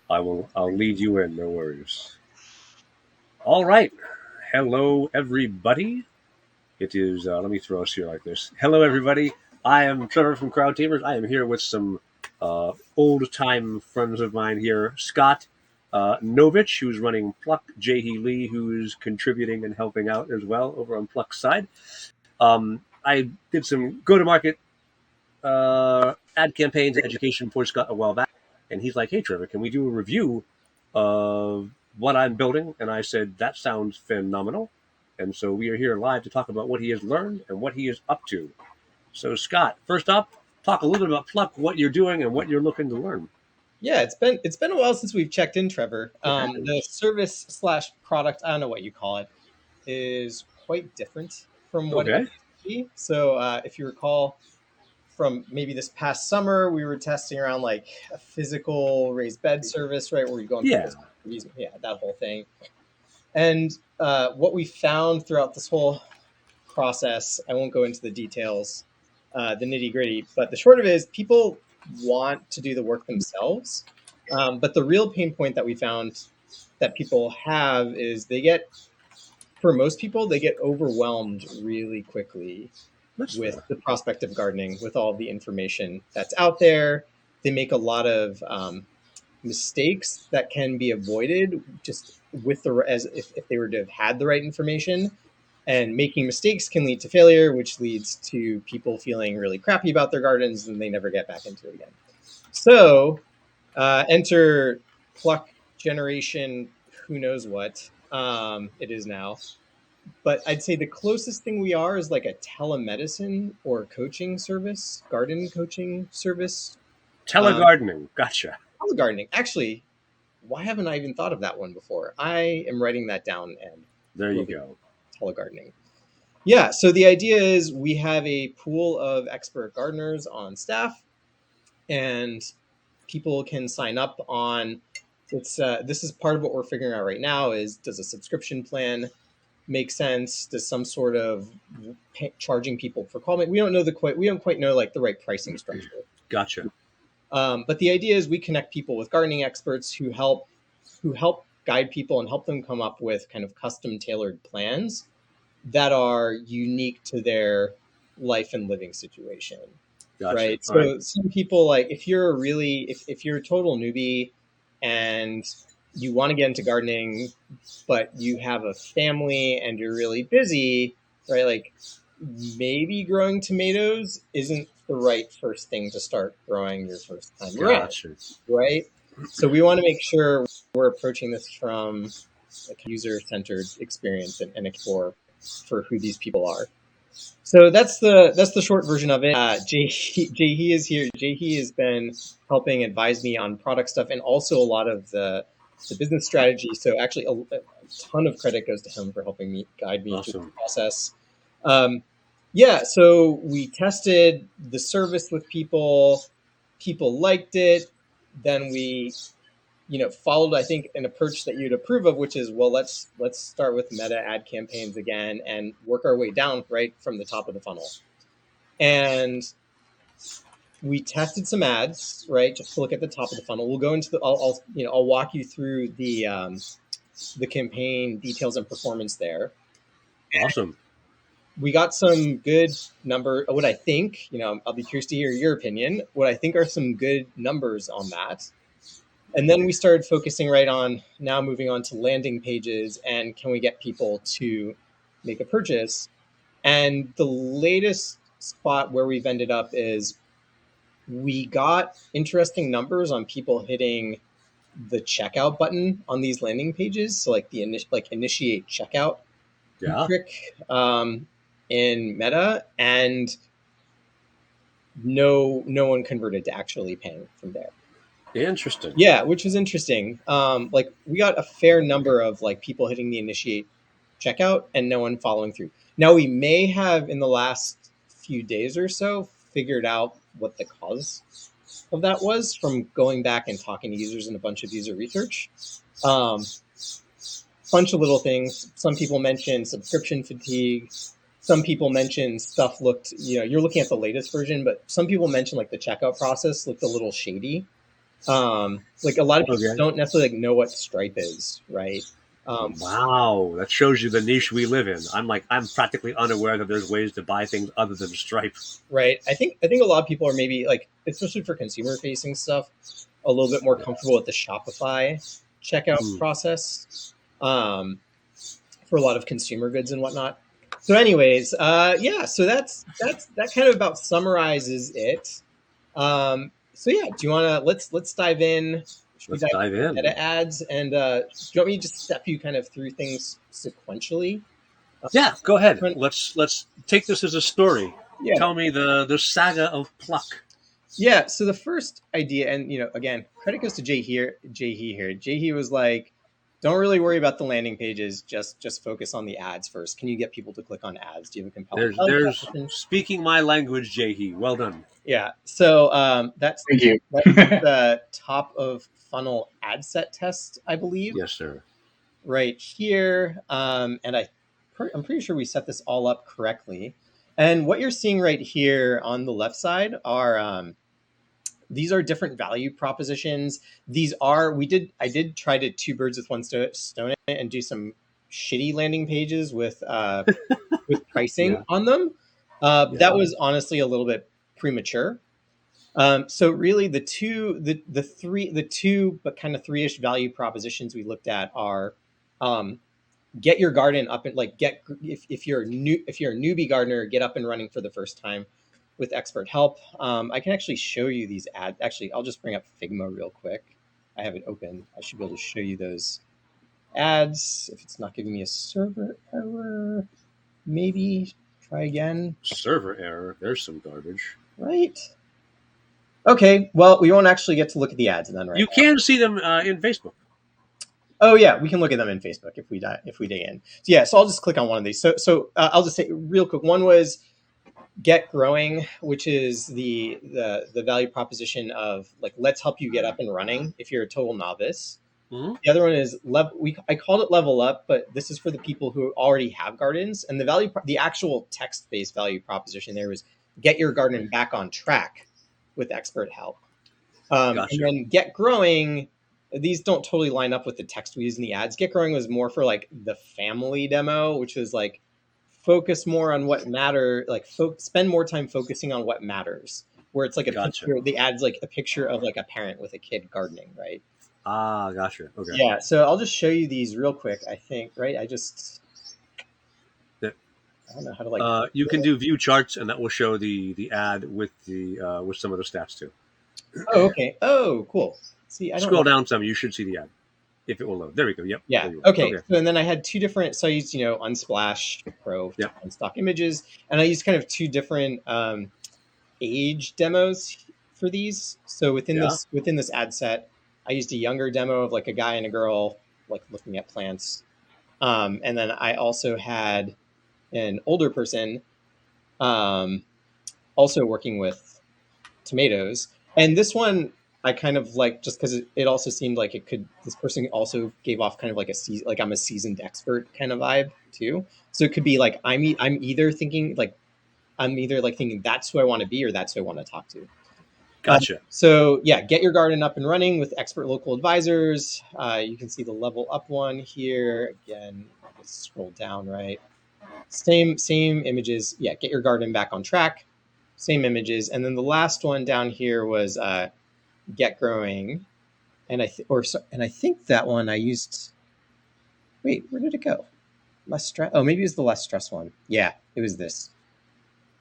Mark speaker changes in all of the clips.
Speaker 1: I'll lead you in. No worries. All right. Hello, everybody. It is. Let me throw us here like this. Hello, everybody. I am Trevor from Crowd Tamers. I am here with some old time friends of mine here. Scott Novich, who's running Pluck. Jahi Lee, who's contributing and helping out as well over on Pluck's side. I did some go-to-market ad campaigns, education for Scott a while back, and he's like, "Hey, Trevor, can we do a review of what I'm building?" And I said, "That sounds phenomenal." And so we are here live to talk about what he has learned and what he is up to. So, Scott, first up, talk a little bit about Pluck, what you're doing, and what you're looking to learn.
Speaker 2: Yeah, it's been a while since we've checked in, Trevor.
Speaker 1: It
Speaker 2: The
Speaker 1: happens.
Speaker 2: service slash product, I don't know what you call it, is quite different from what it
Speaker 1: Okay.
Speaker 2: used to be. So if you recall from maybe this past summer, we were testing around like a physical raised bed service, right, where you go on
Speaker 1: Yeah.
Speaker 2: people's properties, yeah, that whole thing. And what we found throughout this whole process, I won't go into the details, the nitty gritty, but the short of it is people want to do the work themselves. But the real pain point that we found that people have is for most people, they get overwhelmed really quickly
Speaker 1: That's
Speaker 2: with
Speaker 1: fair.
Speaker 2: the prospect of gardening, with all the information that's out there. They make a lot of mistakes that can be avoided just with as if they were to have had the right information. And making mistakes can lead to failure, which leads to people feeling really crappy about their gardens and they never get back into it again. So enter Pluck generation, who knows what it is now. But I'd say the closest thing we are is like a telemedicine or coaching service, garden coaching service. Um,
Speaker 1: Telegardening. Gotcha.
Speaker 2: Telegardening. Actually, why haven't I even thought of that one before? I am writing that down and
Speaker 1: There
Speaker 2: will
Speaker 1: you
Speaker 2: be
Speaker 1: go.
Speaker 2: telegardening. Yeah, so the idea is we have a pool of expert gardeners on staff, and people can sign up on. It's this is part of what we're figuring out right now. Is does a subscription plan make sense? Does some sort of charging people for call? We don't quite know like the right pricing structure.
Speaker 1: Gotcha.
Speaker 2: But the idea is we connect people with gardening experts who help guide people and help them come up with kind of custom tailored plans that are unique to their life and living situation,
Speaker 1: Gotcha.
Speaker 2: right?
Speaker 1: All right.
Speaker 2: So some people, like if you're a really if you're a total newbie and you want to get into gardening but you have a family and you're really busy, right? Like maybe growing tomatoes isn't the right first thing to start growing your first time around,
Speaker 1: Gotcha.
Speaker 2: right? So we want to make sure we're approaching this from a user-centered experience and explore for who these people are. So that's the short version of it. Jahi is here. Jahi has been helping advise me on product stuff and also a lot of the business strategy. So actually, a ton of credit goes to him for helping me guide me through the
Speaker 1: Awesome.
Speaker 2: process. Um, yeah, so we tested the service with people. People liked it. Then we followed, I think, an approach that you'd approve of, which is, well, let's start with meta ad campaigns again and work our way down right from the top of the funnel. And we tested some ads, right, just to look at the top of the funnel. We'll go into I'll walk you through the campaign details and performance there.
Speaker 1: Awesome.
Speaker 2: We got some good number. What I think, I'll be curious to hear your opinion. What I think are some good numbers on that. And then we started focusing right on now moving on to landing pages and can we get people to make a purchase? And the latest spot where we've ended up is we got interesting numbers on people hitting the checkout button on these landing pages. So like initiate checkout
Speaker 1: Yeah.
Speaker 2: trick in Meta, and no one converted to actually paying from there.
Speaker 1: Interesting.
Speaker 2: Yeah, which was interesting. Like we got a fair number of like people hitting the initiate checkout and no one following through. Now we may have in the last few days or so figured out what the cause of that was from going back and talking to users and a bunch of user research. Um, Bunch of little things. Some people mentioned subscription fatigue. Some people mentioned stuff looked, you're looking at the latest version, but some people mentioned like the checkout process looked a little shady. Like a lot of people
Speaker 1: Okay.
Speaker 2: don't necessarily like know what Stripe is, right?
Speaker 1: Wow, that shows you the niche we live in. I'm practically unaware that there's ways to buy things other than Stripe.
Speaker 2: Right. I think a lot of people are maybe like, especially for consumer facing stuff, a little bit more comfortable with the Shopify checkout
Speaker 1: Hmm.
Speaker 2: process, um, for a lot of consumer goods and whatnot. So, anyways, yeah. So that kind of about summarizes it. So yeah, do you want to let's dive in? Should we
Speaker 1: Let's
Speaker 2: dive
Speaker 1: dive
Speaker 2: into
Speaker 1: in.
Speaker 2: meta ads? And do you want me to just step you kind of through things sequentially?
Speaker 1: Yeah, go ahead.
Speaker 2: Front-
Speaker 1: Let's take this as a story.
Speaker 2: Yeah,
Speaker 1: Tell me the saga of Pluck.
Speaker 2: yeah. So the first idea, and again, credit goes to Jay here. Jay was like, "Don't really worry about the landing pages. Just focus on the ads first. Can you get people to click on ads? Do you have a compelling value
Speaker 1: There's
Speaker 2: proposition?"
Speaker 1: speaking my language, Jehi. Well done.
Speaker 2: Yeah. So
Speaker 3: Thank you.
Speaker 2: that's the top of funnel ad set test, I believe,
Speaker 1: Yes, sir.
Speaker 2: right here. And I'm pretty sure we set this all up correctly. And what you're seeing right here on the left side are these are different value propositions. These are I did try to two birds with one stone it and do some shitty landing pages with pricing
Speaker 1: Yeah.
Speaker 2: on them. That
Speaker 1: Yeah.
Speaker 2: was honestly a little bit premature. So really, the two, but kind of three-ish value propositions we looked at are, um, get your garden up and like get if you're a newbie gardener, get up and running for the first time with expert help. I can actually show you these ads. Actually, I'll just bring up Figma real quick. I have it open. I should be able to show you those ads if it's not giving me a server error. Maybe try again.
Speaker 1: Server error. There's some garbage.
Speaker 2: Right. Okay. Well, we won't actually get to look at the ads then, right?
Speaker 1: You can see them in Facebook.
Speaker 2: Oh yeah, we can look at them in Facebook if we dig in. So yeah, so I'll just click on one of these. So I'll just say real quick. One was get growing, which is the value proposition of like let's help you get up and running if you're a total novice.
Speaker 1: Mm-hmm.
Speaker 2: The other one is I called it level up, but this is for the people who already have gardens. And the actual text based value proposition there was get your garden back on track with expert help. And
Speaker 1: Gotcha.
Speaker 2: then get growing, these don't totally line up with the text we use in the ads. Get growing was more for like the family demo, which is like focus more on what matter, like spend more time focusing on what matters. Where it's like a
Speaker 1: Gotcha.
Speaker 2: picture, the ads like a picture of like a parent with a kid gardening, right?
Speaker 1: Ah, gotcha. Okay.
Speaker 2: Yeah. So I'll just show you these real quick. I think, right?
Speaker 1: Yeah.
Speaker 2: I don't know how to like.
Speaker 1: You can do view charts, and that will show the ad with some of the stats too.
Speaker 2: Oh, okay. Oh, cool. See, I don't know.
Speaker 1: Scroll down some. You should see the ad if it will load. There we go. Yep.
Speaker 2: Yeah.
Speaker 1: There you
Speaker 2: Okay.
Speaker 1: are. Okay.
Speaker 2: So, and then I had two different. So I used, Unsplash Pro
Speaker 1: Yep.
Speaker 2: on stock images, and I used kind of two different age demos for these. So
Speaker 1: Yeah.
Speaker 2: within this ad set, I used a younger demo of like a guy and a girl like looking at plants, and then I also had an older person also working with tomatoes. And this one I kind of like just because it also seemed like this person also gave off kind of like like I'm a seasoned expert kind of vibe too. So it could be like I'm either like thinking that's who I want to be or that's who I want to talk to.
Speaker 1: Gotcha.
Speaker 2: So yeah, get your garden up and running with expert local advisors. You can see the level up one here. Again, let's scroll down, right? Same images. Yeah, get your garden back on track. Same images. And then the last one down here was get growing. And I think that one I used. Wait, where did it go? Less stress. Oh, maybe it was the less stress one. Yeah, it was this.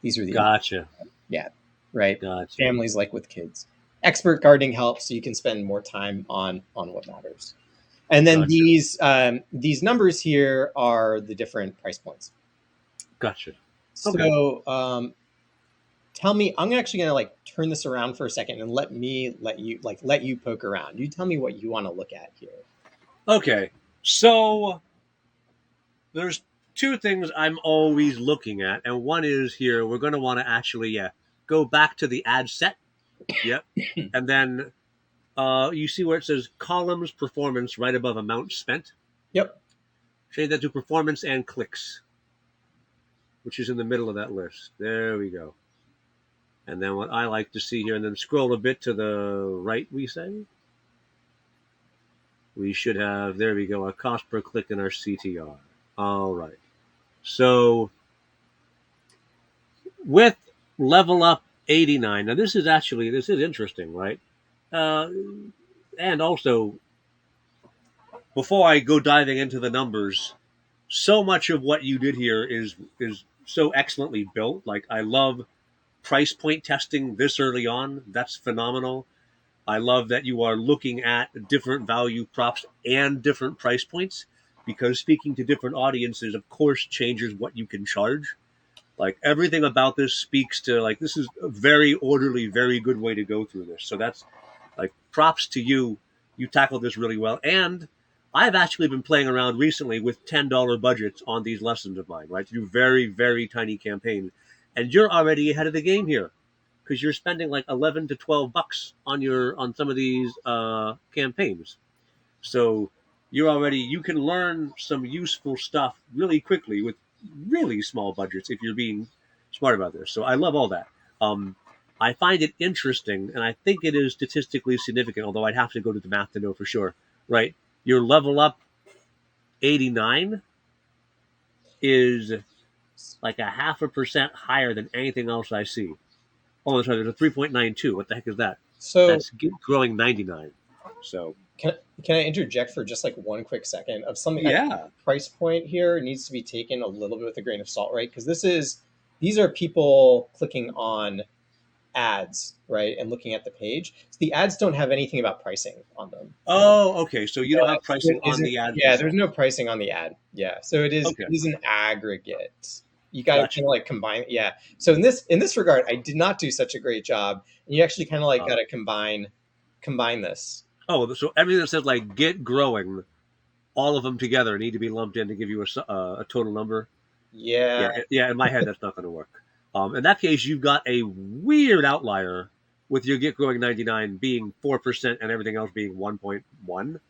Speaker 2: These were the
Speaker 1: Gotcha.
Speaker 2: Yeah, right.
Speaker 1: Gotcha.
Speaker 2: Families like with kids. Expert gardening helps so you can spend more time on what matters. And then
Speaker 1: Gotcha.
Speaker 2: these numbers here are the different price points.
Speaker 1: Gotcha.
Speaker 2: So
Speaker 1: Okay.
Speaker 2: Tell me, I'm actually gonna like turn this around for a second and let you poke around. You tell me what you want to look at here.
Speaker 1: Okay. So there's two things I'm always looking at, and one is here. We're going to want to actually go back to the ad set. Yep. And then you see where it says columns performance right above amount spent.
Speaker 2: Yep.
Speaker 1: Change that to performance and clicks, which is in the middle of that list. There we go. And then what I like to see here, and then scroll a bit to the right, we say. We should have, there we go, our cost per click in our CTR. All right. So with level up 89, now this is interesting, right? Uh, and also, before I go diving into the numbers, so much of what you did here is so excellently built. Like I love price point testing this early on. That's phenomenal. I love that you are looking at different value props and different price points because speaking to different audiences, of course, changes what you can charge. Like everything about this speaks to like this is a very orderly, very good way to go through this. So that's like props to you. You tackled this really well. And I've actually been playing around recently with $10 budgets on these lessons of mine, right? To do very, very tiny campaigns. And you're already ahead of the game here because you're spending like 11 to $12 on some of these campaigns. So you can learn some useful stuff really quickly with really small budgets if you're being smart about this. So I love all that. Um, I find it interesting, and I think it is statistically significant. Although I'd have to go to the math to know for sure. Right, your level up 89 is like a 0.5% higher than anything else I see. Oh, sorry, there's a 3.92. What the heck is that?
Speaker 2: So
Speaker 1: That's growing 99. So
Speaker 2: can can I interject for just like one quick second of something? I think
Speaker 1: yeah.
Speaker 2: the price point here needs to be taken a little bit with a grain of salt, right? Because these are people clicking on ads, right, and looking at the page. So the ads don't have anything about pricing on them.
Speaker 1: Oh, okay. So you don't have
Speaker 2: So
Speaker 1: pricing
Speaker 2: it
Speaker 1: on
Speaker 2: isn't.
Speaker 1: the ads
Speaker 2: Yeah, there's
Speaker 1: themselves.
Speaker 2: no pricing on the ad. Yeah, so
Speaker 1: Okay,
Speaker 2: it is an aggregate. You got to
Speaker 1: gotcha.
Speaker 2: kind of like combine. Yeah. So in this regard, I did not do such a great job, and you actually kind of like got
Speaker 1: Uh,
Speaker 2: to combine this.
Speaker 1: oh, so everything that says like get growing, all of them together need to be lumped in to give you a total number.
Speaker 2: Yeah,
Speaker 1: Yeah. In my head, that's not going to work. In that case, you've got a weird outlier with your get growing 99 being 4% and everything else being 1.1.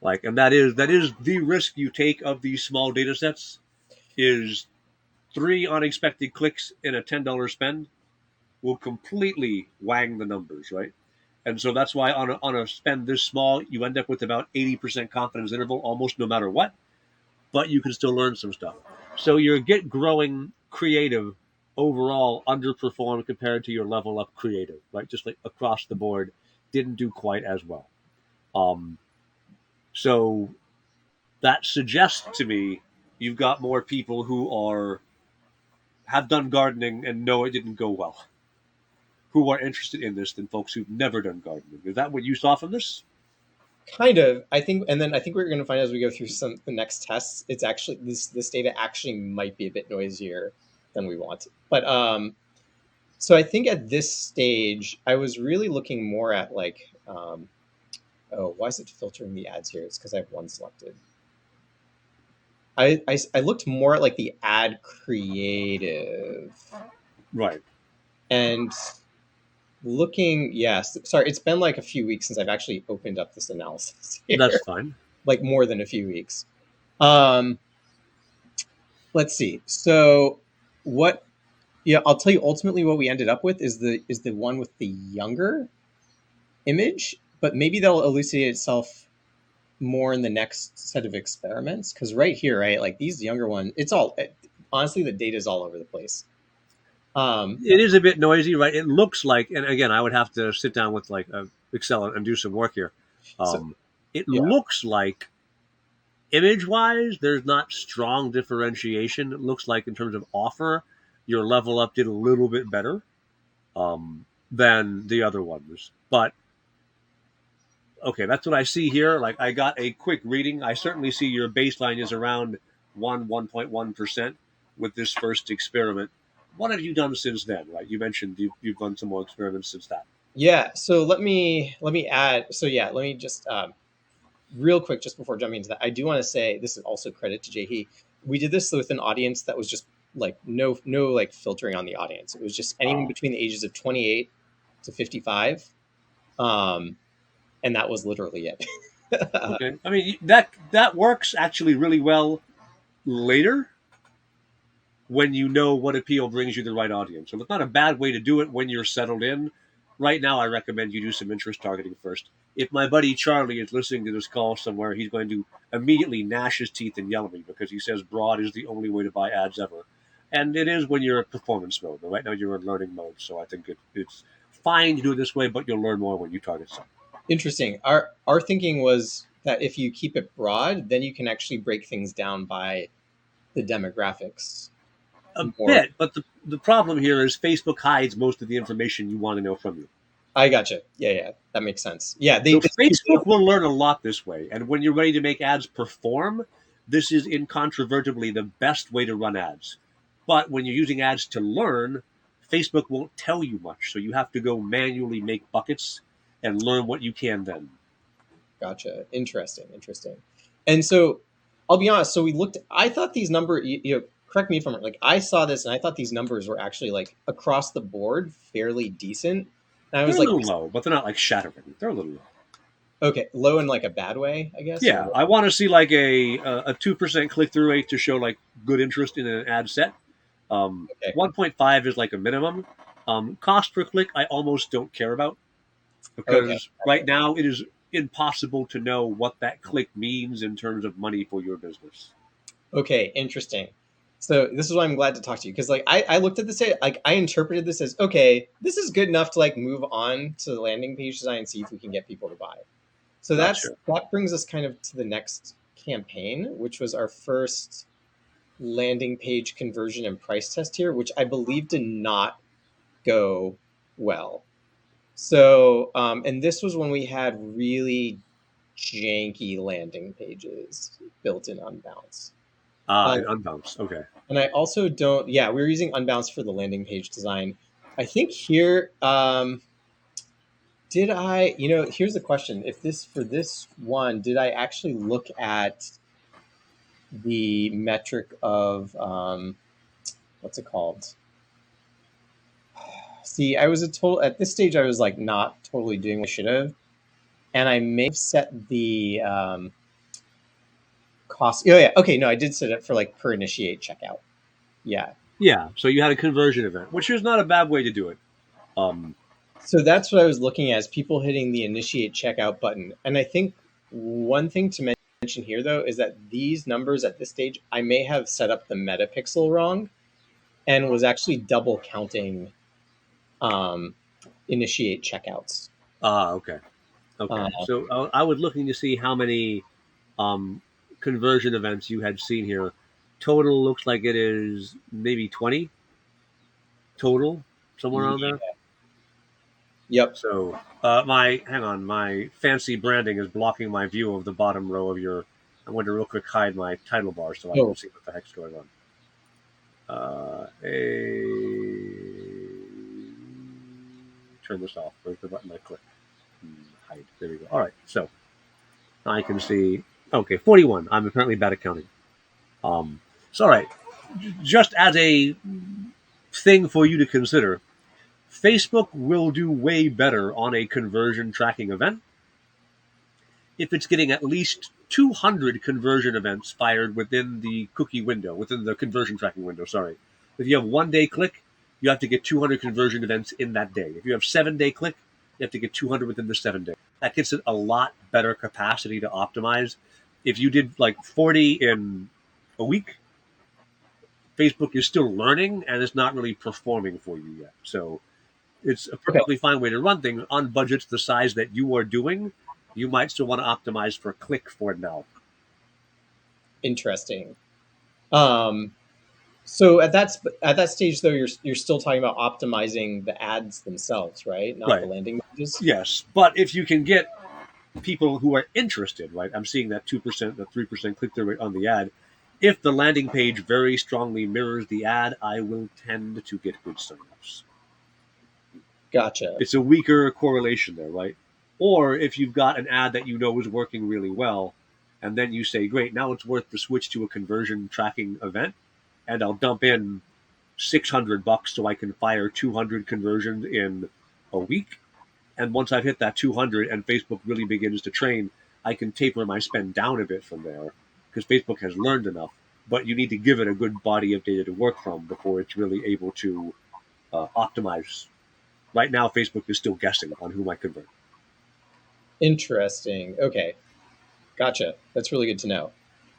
Speaker 1: Like, and that is the risk you take of these small data sets is three unexpected clicks in a $10 spend will completely wang the numbers, right? And so that's why on a spend this small, you end up with about 80% confidence interval almost no matter what, but you can still learn some stuff. So your get growing creative overall underperformed compared to your level up creative, right? Just like across the board, didn't do quite as well. Um, so that suggests to me you've got more people who are have done gardening and know it didn't go well, who are interested in this than folks who've never done gardening. Is that what you saw from this?
Speaker 2: kind of. I think, and then I think we're going to find as we go through some the next tests, it's actually this data actually might be a bit noisier than we want. But so I think at this stage, I was really looking more at like, oh, why is it filtering the ads here? It's because I have one selected. I looked more at like the ad creative
Speaker 1: Right.
Speaker 2: and looking, yes, sorry, it's been like a few weeks since I've actually opened up this analysis
Speaker 1: That's
Speaker 2: here,
Speaker 1: fine.
Speaker 2: like more than a few weeks. Um, let's see. So what, yeah, I'll tell you ultimately what we ended up with is the one with the younger image, but maybe that'll elucidate itself more in the next set of experiments. Because right here, right, like these younger ones, it's all honestly the data is all over the place.
Speaker 1: It is a bit noisy, right? It looks like, and again, I would have to sit down with like Excel and do some work here.
Speaker 2: So
Speaker 1: Um, it
Speaker 2: yeah,
Speaker 1: looks like image wise, there's not strong differentiation. It looks like in terms of offer, your level up did a little bit better than the other ones. But okay, that's what I see here. Like I got a quick reading. I certainly see your baseline is around 1.1% with this first experiment. What have you done since then? Right, you mentioned you've done some more experiments since that.
Speaker 2: yeah. So let me add. So yeah, let me just real quick just before jumping into that, I do want to say this is also credit to Jahi. We did this with an audience that was just like no like filtering on the audience. It was just anyone
Speaker 1: Uh,
Speaker 2: between the ages of 28 to 55. Um, and that was literally it.
Speaker 1: okay, I mean that works actually really well later when you know what appeal brings you the right audience. So it's not a bad way to do it when you're settled in. Right now, I recommend you do some interest targeting first. If my buddy Charlie is listening to this call somewhere, he's going to immediately gnash his teeth and yell at me because he says broad is the only way to buy ads ever. And it is when you're in performance mode. But right now, you're in learning mode. So I think it's fine to do it this way, but you'll learn more when you target some.
Speaker 2: Interesting. Our thinking was that if you keep it broad, then you can actually break things down by the demographics
Speaker 1: A
Speaker 2: more.
Speaker 1: bit, but the problem here is Facebook hides most of the information you want to know from you.
Speaker 2: I gotcha. Yeah, that makes sense. Yeah,
Speaker 1: So
Speaker 2: they
Speaker 1: Facebook will learn a lot this way. And when you're ready to make ads perform, this is incontrovertibly the best way to run ads. But when you're using ads to learn, Facebook won't tell you much. So you have to go manually make buckets and learn what you can then.
Speaker 2: Gotcha. Interesting. And so I'll be honest. So we looked. I thought these numbers. Correct me if I'm wrong. Like I saw this, and I thought these numbers were actually like across the board fairly decent. And I
Speaker 1: They're
Speaker 2: was
Speaker 1: a
Speaker 2: like,
Speaker 1: little low, but they're not like shattering. They're a little low.
Speaker 2: okay, low in like a bad way, I guess. Or
Speaker 1: Yeah, I want to see like a 2% click through rate to show like good interest in an ad set.
Speaker 2: okay,
Speaker 1: 1.5 is like a minimum. Cost per click, I almost don't care about
Speaker 2: okay,
Speaker 1: because right now it is impossible to know what that click means in terms of money for your business.
Speaker 2: okay. Interesting. So this is why I'm glad to talk to you because like I looked at this, like I interpreted this as okay, this is good enough to like move on to the landing page design and see if we can get people to buy. So
Speaker 1: Gotcha.
Speaker 2: that brings us kind of to the next campaign, which was our first landing page conversion and price test here, which I believe did not go well. So, and this was when we had really janky landing pages built in Unbounce.
Speaker 1: And unbounce. Okay.
Speaker 2: And I also don't, yeah, we were using Unbounce for the landing page design. I think here, did I, here's the question. If this, for this one, did I actually look at the metric of, what's it called? See, I was at this stage, I was like not totally doing what I should have. And I may have set the cost. Oh, yeah. Okay. No, I did set it for like per initiate checkout. Yeah.
Speaker 1: Yeah. So you had a conversion event, which is not a bad way to do it. Um,
Speaker 2: So that's what I was looking at is people hitting the initiate checkout button. And I think one thing to mention here, though, is that these numbers at this stage, I may have set up the metapixel wrong and was actually double counting initiate checkouts.
Speaker 1: okay. Okay.
Speaker 2: Uh,
Speaker 1: So I was looking to see how many um, conversion events you had seen here. Total looks like it is maybe 20 total, somewhere around there.
Speaker 2: yep.
Speaker 1: So my fancy branding is blocking my view of the bottom row of your. I'm going to real quick hide my title bar so I can
Speaker 2: Oh,
Speaker 1: see what the heck's going on. A turn this off. Where's the button I click? Hide. There we go. All right. So I can see. Okay, 41. I'm apparently bad at counting. So all right. Just as a thing for you to consider, Facebook will do way better on a conversion tracking event if it's getting at least 200 conversion events fired within the cookie window, within the conversion tracking window. Sorry. If you have 1 day click, you have to get 200 conversion events in that day. If you have 7 day click, you have to get 200 within the 7 day. That gives it a lot better capacity to optimize. If you did like 40 in a week, Facebook is still learning and it's not really performing for you yet. So it's a
Speaker 2: okay.
Speaker 1: perfectly fine way to run things on budgets the size that you are doing. You might still want to optimize for click for now.
Speaker 2: Interesting. So at that stage though, you're still talking about optimizing the ads themselves, right? Not the
Speaker 1: Right.
Speaker 2: landing pages.
Speaker 1: Yes. But if you can get people who are interested, right? I'm seeing that 2%, the 3% click through rate on the ad. If the landing page very strongly mirrors the ad, I will tend to get good signups.
Speaker 2: Gotcha.
Speaker 1: It's a weaker correlation there, right? Or if you've got an ad that you know is working really well, and then you say, great, now it's worth the switch to a conversion tracking event, and I'll dump in $600 so I can fire 200 conversions in a week. And once I've hit that 200 and Facebook really begins to train, I can taper my spend down a bit from there because Facebook has learned enough. but you need to give it a good body of data to work from before it's really able to optimize. Right now, Facebook is still guessing on who might convert.
Speaker 2: Interesting. Okay, gotcha. That's really good to know.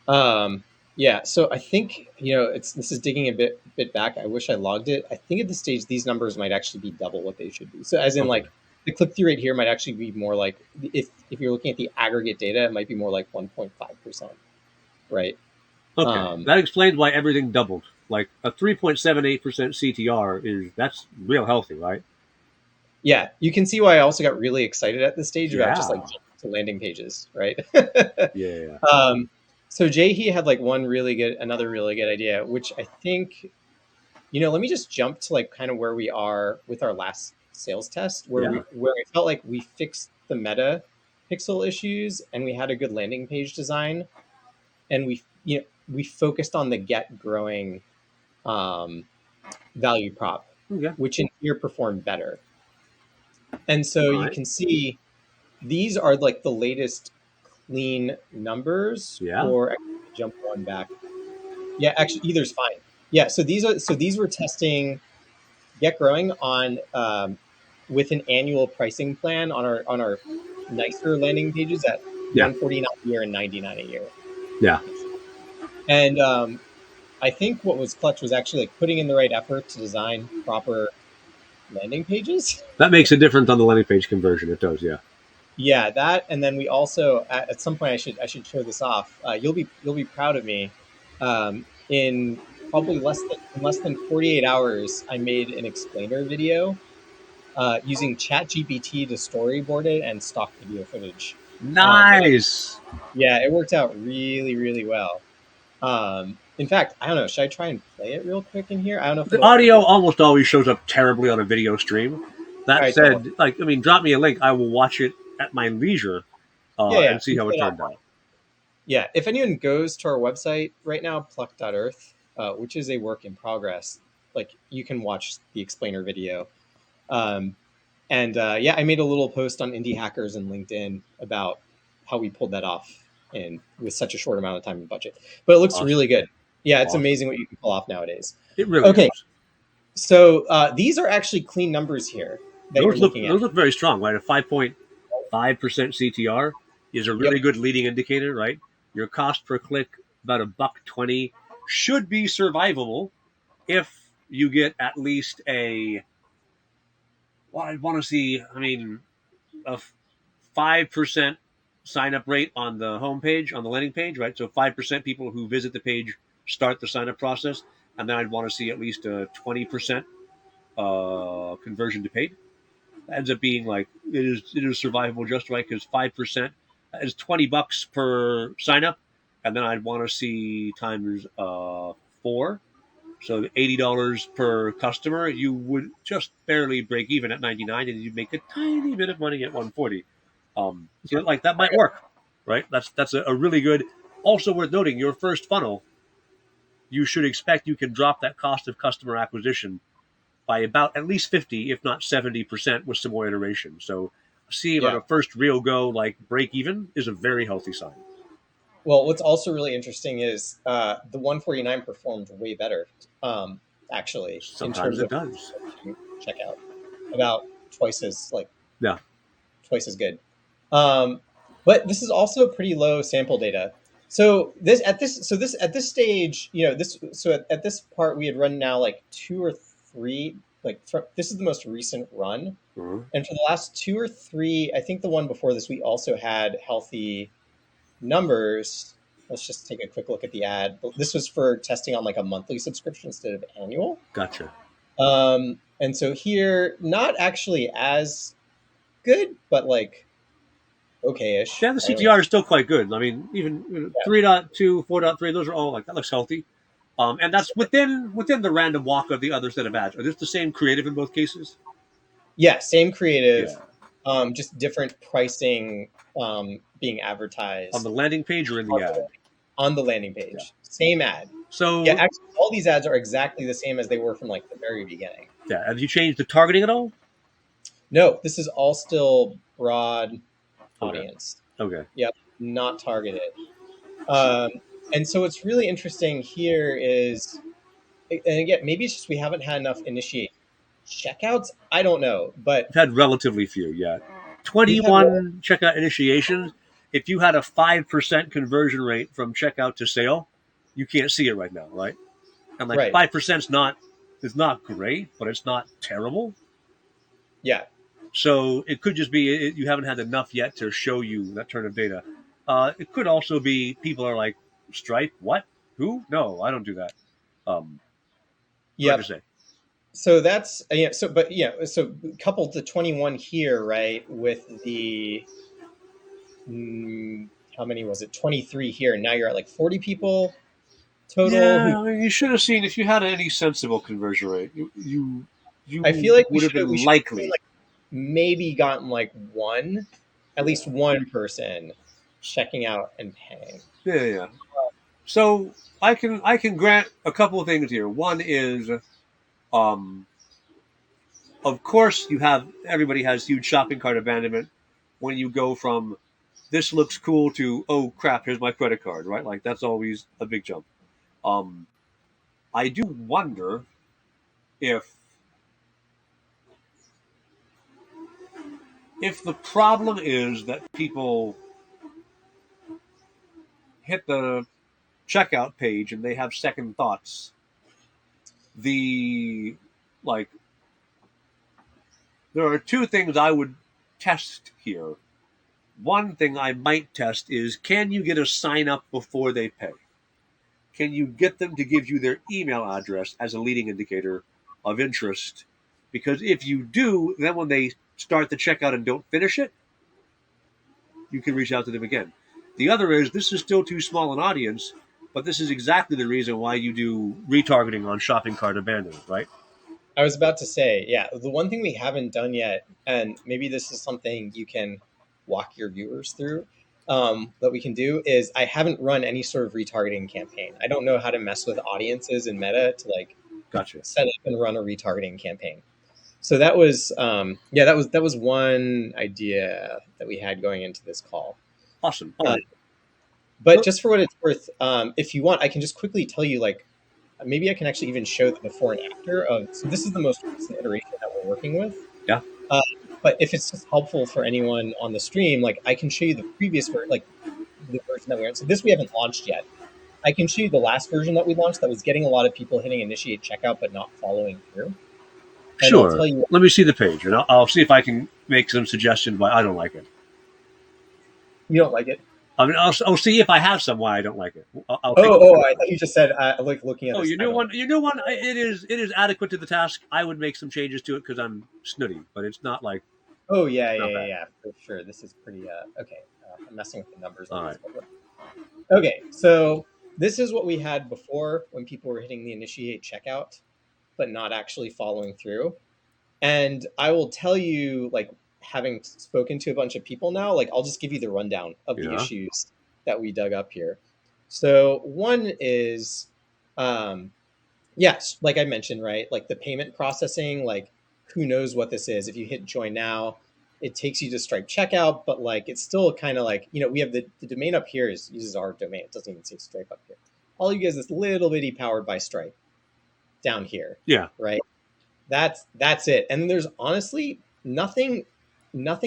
Speaker 2: Um, yeah, so I think it's this is digging a bit back. I wish I logged it. I think at this stage these numbers might actually be double what they should be. So as in
Speaker 1: Okay.
Speaker 2: like the click through rate here might actually be more like if you're looking at the aggregate data, it might be more like 1.5%, right?
Speaker 1: Okay.
Speaker 2: Um,
Speaker 1: That explains why everything doubled. Like a 3.78% CTR that's real healthy, right?
Speaker 2: yeah, you can see why I also got really excited at this stage about just like
Speaker 1: Yeah.
Speaker 2: jumping to landing pages, right?
Speaker 1: Yeah.
Speaker 2: um, so Jay he had like another really good idea, which I think let me just jump to like kind of where we are with our last sales test,
Speaker 1: Yeah.
Speaker 2: where I felt like we fixed the meta pixel issues and we had a good landing page design, and we focused on the get growing um, value prop,
Speaker 1: Okay.
Speaker 2: which in here performed better. And so
Speaker 1: All
Speaker 2: you
Speaker 1: right.
Speaker 2: can see these are like the latest clean numbers,
Speaker 1: Yeah.
Speaker 2: or actually, let me jump one back. Yeah, actually, either's fine. Yeah, so these were testing get growing on with an annual pricing plan on our nicer landing pages at
Speaker 1: Yeah.
Speaker 2: 149 a year and 99 a year.
Speaker 1: Yeah.
Speaker 2: And I think what was clutch was actually like putting in the right effort to design proper landing pages.
Speaker 1: That makes a difference on the landing page conversion. It does. Yeah.
Speaker 2: Yeah, that, and then we also at some point I should show this off. You'll be proud of me. In probably less than 48 hours, I made an explainer video using ChatGPT to storyboard it and stock video footage. And
Speaker 1: Nice.
Speaker 2: yeah, it worked out really, really well. In fact, I don't know. Should I try and play it real quick in here? I don't know if
Speaker 1: The
Speaker 2: it'll.
Speaker 1: audio almost always shows up terribly on a video stream.
Speaker 2: All
Speaker 1: That
Speaker 2: right, don't worry.
Speaker 1: said, like, I mean, drop me a link. I will watch it at my leisure
Speaker 2: Yeah, yeah.
Speaker 1: and see
Speaker 2: We
Speaker 1: how
Speaker 2: play
Speaker 1: it
Speaker 2: it
Speaker 1: turned
Speaker 2: offline.
Speaker 1: out.
Speaker 2: Yeah, if anyone goes to our website right now, pluck.earth, which is a work in progress, like you can watch the explainer video. Um, and yeah, I made a little post on Indie Hackers and LinkedIn about how we pulled that off in with such a short amount of time and budget. But it looks
Speaker 1: Awesome.
Speaker 2: really good. Yeah, it's
Speaker 1: Awesome.
Speaker 2: amazing what you can pull off nowadays.
Speaker 1: It really
Speaker 2: Okay,
Speaker 1: is.
Speaker 2: so these are actually clean numbers here that you're looking at.
Speaker 1: Those look very strong, right? A 5.5% CTR is a
Speaker 2: Yep.
Speaker 1: really good leading indicator, right? Your cost per click about a buck 20 should be survivable if you get at least a well, I want to see. I mean, a 5% sign up rate on the homepage, on the landing page, right? So 5% people who visit the page start the sign up process, and then I'd want to see at least a 20% conversion to paid. That ends up being like it is survivable just right because 5% is $20 per sign up, and then I'd want to see times four. So $80 per customer, you would just barely break even at 99, and you'd make a tiny bit of money at 140. So like that might work, right? That's a really good. Also worth noting, your first funnel, you should expect you can drop that cost of customer acquisition by about at least 50, if not 70% with some more iteration. So seeing on
Speaker 2: Yeah.
Speaker 1: a first real go like break even is a very healthy sign.
Speaker 2: Well, what's also really interesting is the 149 performed way better, actually, in
Speaker 1: Sometimes
Speaker 2: terms
Speaker 1: it
Speaker 2: of
Speaker 1: does.
Speaker 2: checkout, about twice as like
Speaker 1: Yeah.
Speaker 2: twice as good. Um, but this is also pretty low sample data. So this at this stage, at this part we had run now like two or three. This is the most recent run,
Speaker 1: Mhm.
Speaker 2: and for the last two or three, I think the one before this we also had healthy numbers. Let's just take a quick look at the ad. This was for testing on like a monthly subscription instead of annual.
Speaker 1: Gotcha.
Speaker 2: And so here, not actually as good, but like okay-ish,
Speaker 1: Yeah, the
Speaker 2: right?
Speaker 1: CTR is still quite good. I mean, even
Speaker 2: Yeah,
Speaker 1: 3.2, 4.3, those are all like that looks healthy. And that's within the random walk of the other set of ads. Are this the same creative in both cases?
Speaker 2: yeah, same
Speaker 1: Yeah.
Speaker 2: creative, just different pricing being
Speaker 1: On the
Speaker 2: advertised
Speaker 1: landing page or in the ad?
Speaker 2: on the landing
Speaker 1: Yeah.
Speaker 2: page. Same ad. Yeah,
Speaker 1: So
Speaker 2: actually, all these ads are exactly the same as they were from like the very beginning.
Speaker 1: yeah, have you changed the targeting at all?
Speaker 2: No, this is all still broad
Speaker 1: Okay.
Speaker 2: audience.
Speaker 1: Okay.
Speaker 2: Yep, not targeted. Um, And so what's really interesting here is, and again, maybe it's just we haven't had enough initiate checkouts. I don't know, but
Speaker 1: We've had relatively few yet.
Speaker 2: we've had
Speaker 1: 21 checkout initiations. If you had a 5% conversion rate from checkout to sale, you can't see it right now, right? And like
Speaker 2: right.
Speaker 1: 5% is not great, but it's not terrible.
Speaker 2: Yeah.
Speaker 1: So it could just be you haven't had enough yet to show you that turn of data. It could also be people are like, Stripe, what? Who? No, I don't do that. Hard to
Speaker 2: Yep.
Speaker 1: say.
Speaker 2: So that's yeah. So but yeah. So coupled to 21 here, right? With the how many was it? 23 here. And now you're at like 40 people total. Who
Speaker 1: Yeah, I mean, you should have seen if you had any sensible conversion rate. You
Speaker 2: I feel like
Speaker 1: would have
Speaker 2: we
Speaker 1: been
Speaker 2: should have
Speaker 1: likely.
Speaker 2: like maybe gotten like one, at least one person checking out and paying.
Speaker 1: Yeah, yeah. So I can grant a couple of things here. One is, um, of course, you have everybody has huge shopping cart abandonment when you go from this looks cool to oh crap, here's my credit card, right? Like that's always a big jump. Um, I do wonder if the problem is that people hit the checkout page and they have second thoughts. The like there are two things I would test here. One thing I might test is can you get a sign up before they pay? Can you get them to give you their email address as a leading indicator of interest? Because if you do, then when they start the checkout and don't finish it, you can reach out to them again. The other is this is still too small an audience, but this is exactly the reason why you do retargeting on shopping cart abandonment, right?
Speaker 2: I was about to say, yeah, the one thing we haven't done yet, and maybe this is something you can walk your viewers through, that we can do is I haven't run any sort of retargeting campaign. I don't know how to mess with audiences in Meta to like
Speaker 1: Gotcha.
Speaker 2: set up and run a retargeting campaign. So that was, yeah, that was one idea that we had going into this call.
Speaker 1: Awesome. All
Speaker 2: Uh,
Speaker 1: right.
Speaker 2: but just for what it's worth, if you want, I can just quickly tell you like maybe I can actually even show the before and after of. So this is the most recent iteration that we're working with.
Speaker 1: Yeah.
Speaker 2: Uh, but if it's just helpful for anyone on the stream, like I can show you the previous version, like the version that we're in. So this we haven't launched yet. I can show you the last version that we launched that was getting a lot of people hitting initiate checkout but not following through. And I'll
Speaker 1: Sure.
Speaker 2: tell you,
Speaker 1: Let me see the page, and I'll see if I can make some suggestions why I don't like it.
Speaker 2: you don't like it.
Speaker 1: I mean, I'll see if I have some why I don't like it. I'll take a
Speaker 2: Oh,
Speaker 1: look
Speaker 2: oh,
Speaker 1: at
Speaker 2: I
Speaker 1: it.
Speaker 2: thought you just said like looking at
Speaker 1: Oh,
Speaker 2: this.
Speaker 1: your
Speaker 2: I
Speaker 1: new
Speaker 2: don't
Speaker 1: one.
Speaker 2: like.
Speaker 1: Your new one. It is adequate to the task. I would make some changes to it because I'm snooty, but it's not like
Speaker 2: Oh yeah,
Speaker 1: not
Speaker 2: yeah, yeah,
Speaker 1: bad.
Speaker 2: yeah, for sure. This is pretty. Okay, I'm messing with the numbers on
Speaker 1: All
Speaker 2: these,
Speaker 1: right.
Speaker 2: but okay. So this is what we had before when people were hitting the initiate checkout but not actually following through. And I will tell you, like having spoken to a bunch of people now, like I'll just give you the rundown of the
Speaker 1: Yeah.
Speaker 2: issues that we dug up here. So one is, yes, like I mentioned, right? Like the payment processing, like who knows what this is? If you hit join now, it takes you to Stripe checkout, but like it's still kind of like, we have the domain up here uses our domain. It doesn't even say Stripe up here. All you guys this little bitty powered by Stripe down here,
Speaker 1: Yeah.
Speaker 2: right? That's it. And then there's honestly nothing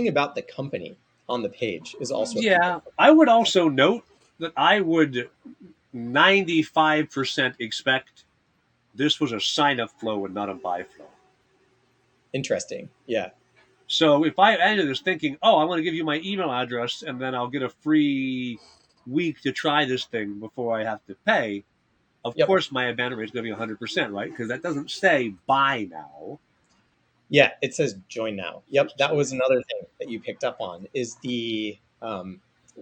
Speaker 2: about the company on the page is also a people.
Speaker 1: Yeah. I would also note that I would 95% expect this was a sign up flow and not a buy flow.
Speaker 2: Interesting. Yeah.
Speaker 1: So if I ended this thinking, oh, I'm going to give you my email address and then I'll get a free week to try this thing before I have to pay, of
Speaker 2: Yep.
Speaker 1: course my abandon rate is going to be 100%, right? Because that doesn't say buy now.
Speaker 2: Yeah, it says join now. Yep, that
Speaker 1: So,
Speaker 2: was another thing that you picked up on is the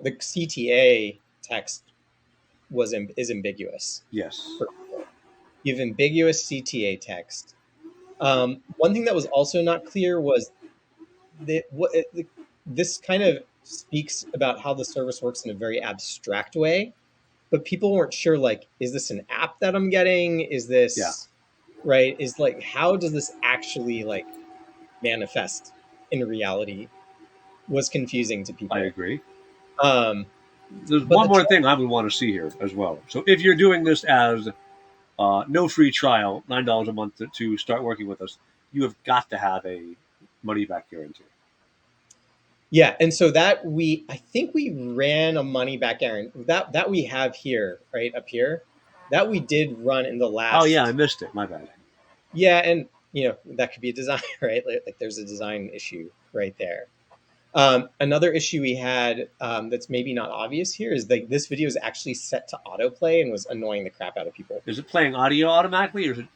Speaker 2: CTA text is ambiguous
Speaker 1: yes.
Speaker 2: for people. You have ambiguous CTA text. One thing that was also not clear was that this kind of speaks about how the service works in a very abstract way, but people weren't sure like, is this an app that I'm getting? Is
Speaker 1: Yeah,
Speaker 2: this right? Is like, how does this actually like manifest in reality was confusing to
Speaker 1: I
Speaker 2: people.
Speaker 1: agree.
Speaker 2: Um,
Speaker 1: There's
Speaker 2: But
Speaker 1: one more thing I would want to see here as well. So if you're doing this as no free trial, $9 a month to start working with us, you have got to have a money back guarantee.
Speaker 2: yeah, and so that I think we ran a money back guarantee that we have here, right up here, that we did run in the
Speaker 1: Oh yeah, I
Speaker 2: last.
Speaker 1: missed it. My bad.
Speaker 2: Yeah, and that could be a design, right? Like there's a design issue right there. Another issue we had that's maybe not obvious here is that this video is actually set to autoplay and was annoying the crap out of people.
Speaker 1: Is it playing audio automatically, or is it?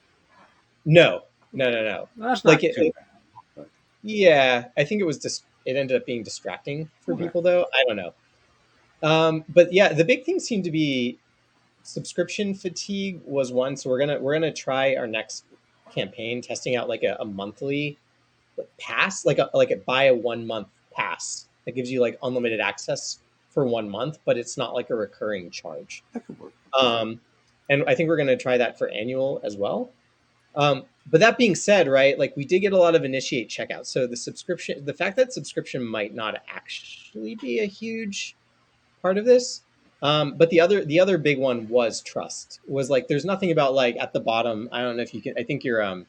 Speaker 2: No, no, no, no.
Speaker 1: Well, that's
Speaker 2: Like
Speaker 1: not too bad. But,
Speaker 2: yeah, I think it was just it ended up being distracting for
Speaker 1: okay.
Speaker 2: people though. I don't know. But yeah, the big thing seemed to be subscription fatigue was one. So we're gonna try our next campaign testing out like a monthly pass, like a buy a 1 month pass that gives you like unlimited access for 1 month, but it's not like a recurring charge.
Speaker 1: That could work.
Speaker 2: Um, and I think we're gonna try that for annual as well. But that being said, right, like we did get a lot of initiate checkouts. So the fact that subscription might not actually be a huge part of this. But the other big one was trust. Was like there's nothing about like at the bottom. I don't know if you can. I think your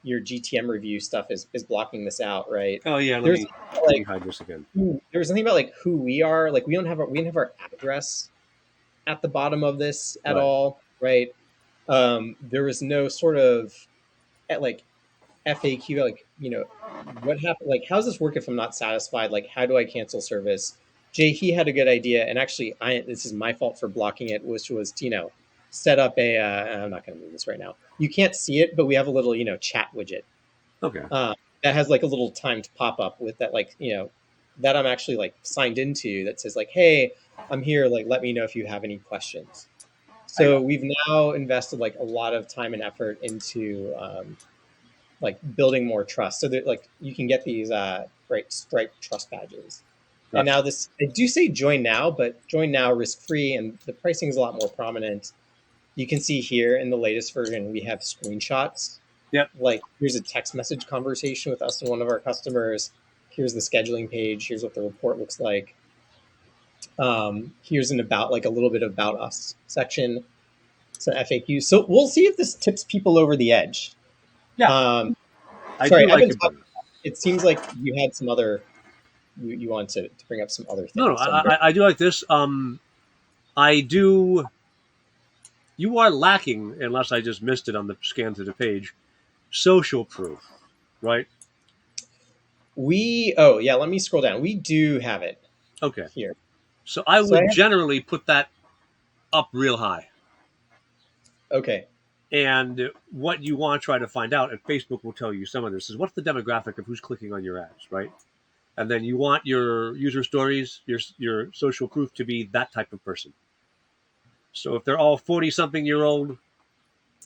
Speaker 2: GTM review stuff is blocking this out, right?
Speaker 1: Oh yeah,
Speaker 2: There's
Speaker 1: let me
Speaker 2: like
Speaker 1: hide this again.
Speaker 2: there was something about like who we are. Like we don't have our address at the bottom of this at
Speaker 1: Right.
Speaker 2: all, right? There was no sort of like FAQ, like, what happened? Like, how's this work if I'm not satisfied? Like, how do I cancel service? Jay, he had a good idea. And actually, this is my fault for blocking it, which was, set up I'm not going to move this right now. You can't see it, but we have a little, chat widget
Speaker 1: Okay.
Speaker 2: that has like a little timed pop up with that, like, that I'm actually like signed into that says, like, hey, I'm here. Like, let me know if you have any questions.
Speaker 1: I
Speaker 2: So
Speaker 1: got.
Speaker 2: we've now invested like a lot of time and effort into like building more trust so that like you can get these right Stripe trust badges. And
Speaker 1: Gotcha.
Speaker 2: now this, I do say join now, but join now risk free, and the pricing is a lot more prominent. You can see here in the latest version we have screenshots.
Speaker 1: Yep.
Speaker 2: Like here's a text message conversation with us and one of our customers. Here's the scheduling page. Here's what the report looks like. Here's an about, like a little bit about us section. Some FAQ. So we'll see if this tips people over the edge.
Speaker 1: Yeah,
Speaker 2: Um,
Speaker 1: I
Speaker 2: Sorry,
Speaker 1: do
Speaker 2: I've
Speaker 1: like
Speaker 2: been
Speaker 1: it
Speaker 2: talking.
Speaker 1: better.
Speaker 2: It seems like you had some other. You want to bring up some other
Speaker 1: No, no,
Speaker 2: things. So I'm very,
Speaker 1: I do like this. I do. You are lacking, unless I just missed it on the scan through the page, social proof, right?
Speaker 2: oh yeah, let me scroll down. We do have it
Speaker 1: Okay.
Speaker 2: here.
Speaker 1: So I
Speaker 2: So I
Speaker 1: would
Speaker 2: have,
Speaker 1: generally put that up real high.
Speaker 2: okay.
Speaker 1: And what you want to try to find out, and Facebook will tell you some of this, is what's the demographic of who's clicking on your ads, right? And then you want your user stories, your social proof to be that type of person. So if they're all 40-something-year-old,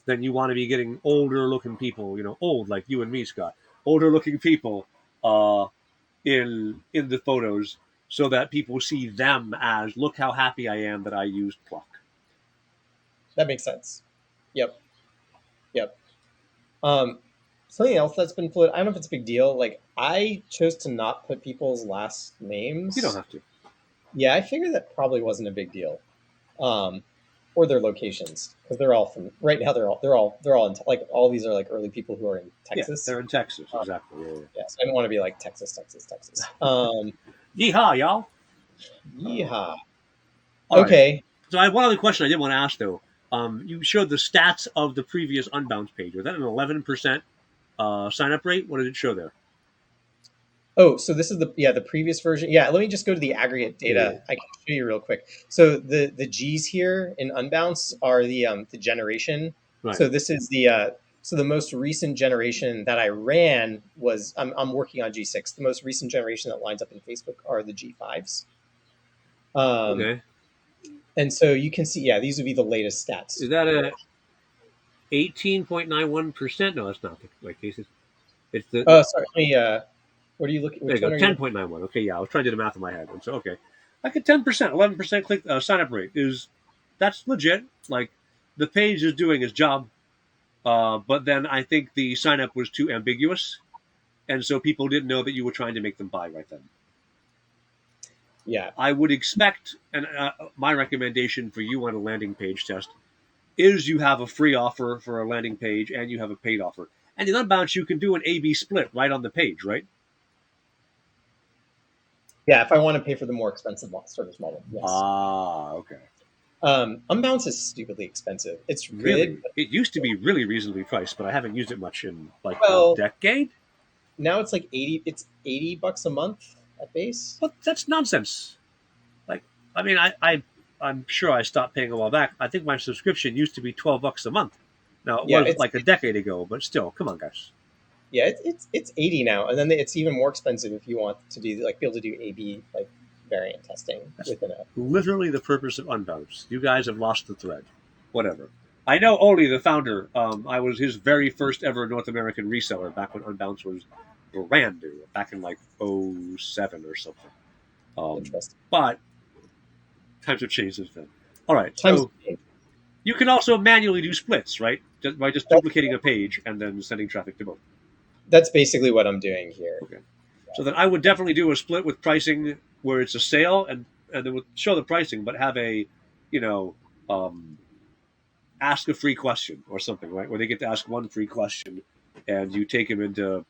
Speaker 1: then you want to be getting older looking people, old like you and me, Scott, older looking people in the photos, so that people see them as, look how happy I am that I used Pluck.
Speaker 2: That makes sense. Yep. Yep. Um, Something else that's been fluid. I don't know if it's a big deal. Like I chose to not put people's last
Speaker 1: You don't
Speaker 2: names.
Speaker 1: have to.
Speaker 2: Yeah, I figured that probably wasn't a big deal. Um, or their locations because they're all from right now. They're all in like all these are like early people who are in
Speaker 1: Yeah,
Speaker 2: Texas.
Speaker 1: they're in Texas, exactly. Yeah,
Speaker 2: Yes, I don't want to be like Texas, Texas, Texas.
Speaker 1: yeah. Yeehaw, y'all!
Speaker 2: Yeehaw.
Speaker 1: All right.
Speaker 2: Okay.
Speaker 1: So I have one other question I did want to ask though. You showed the stats of the previous Unbounce page. Was that an 11% sign up rate? What did it show there?
Speaker 2: Oh, so this is the previous version. Yeah, let me just go to the aggregate
Speaker 1: Yeah.
Speaker 2: data. I can show you real quick. So the G's here in Unbounce are the generation.
Speaker 1: Right.
Speaker 2: So this is the most recent generation that I ran was I'm working on G6. The most recent generation that lines up in Facebook are the G5s.
Speaker 1: Okay.
Speaker 2: And so you can see, yeah, these would be the latest stats.
Speaker 1: Is that a 18.91%? No, that's not the right case. It's the
Speaker 2: Sorry, let me. What are you looking?
Speaker 1: there you
Speaker 2: Which
Speaker 1: go,
Speaker 2: one are you looking?
Speaker 1: 10.91. Okay, yeah, I was trying to do the math in my head. And so, okay. Like a 10%, 11% click sign up rate that's legit. Like the page is doing its job. But then I think the sign up was too ambiguous. And so people didn't know that you were trying to make them buy right then.
Speaker 2: Yeah.
Speaker 1: I would expect, and my recommendation for you on a landing page test is you have a free offer for a landing page and you have a paid offer. And in Unbounce, you can do an A/B split right on the page, right?
Speaker 2: Yeah, if I want to pay for the more expensive service model, yes.
Speaker 1: Ah, okay.
Speaker 2: Unbounce is stupidly expensive. It's good.
Speaker 1: Really? It used to be really reasonably priced, but I haven't used it much in like a
Speaker 2: Well,
Speaker 1: decade.
Speaker 2: now it's like 80. It's $80 a month at base.
Speaker 1: But that's nonsense. Like, I mean, I'm sure I stopped paying a while back. I think my subscription used to be $12 a month. Now it
Speaker 2: Yeah,
Speaker 1: was like a decade ago, but still, come on, guys.
Speaker 2: it's 80 now, and then it's even more expensive if you want to do like be able to do A/B like variant testing
Speaker 1: That's
Speaker 2: within a.
Speaker 1: literally the purpose of Unbounce. You guys have lost the thread. Whatever. I know Oli, the founder. I was his very first ever North American reseller back when Unbounce was brand new, back in like '07 or something.
Speaker 2: Interesting.
Speaker 1: But times have changed since then. All right,
Speaker 2: Times.
Speaker 1: so you can also manually do splits, right? By just duplicating a page and then sending traffic to both.
Speaker 2: That's basically what I'm doing here.
Speaker 1: Okay. So then I would definitely do a split with pricing where it's a sale and then show the pricing, but have a, you know, um, ask a free question or something, right? Where they get to ask one free question and you take them into,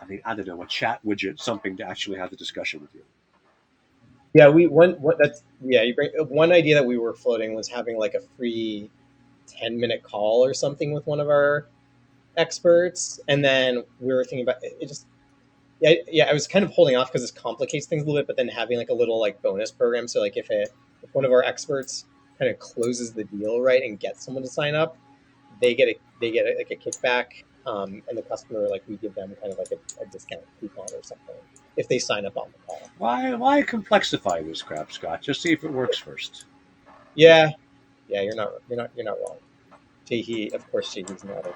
Speaker 1: I mean, I don't know, a chat widget, something to actually have the discussion with you.
Speaker 2: Yeah, we one what that's yeah. You bring one idea that we were floating was having like a free 10-minute call or something with one of our experts, and then we were thinking about it. Just yeah. I was kind of holding off because this complicates things a little bit, but then having like a little like bonus program. So like if one of our experts kind of closes the deal right and gets someone to sign up, like a kickback, and the customer like we give them kind of like a discount coupon or something if they sign up on the call.
Speaker 1: Why complexify this crap, Scott? Just see if it works first.
Speaker 2: Yeah, yeah, you're not wrong. Jahe, of course, Jahe's not a.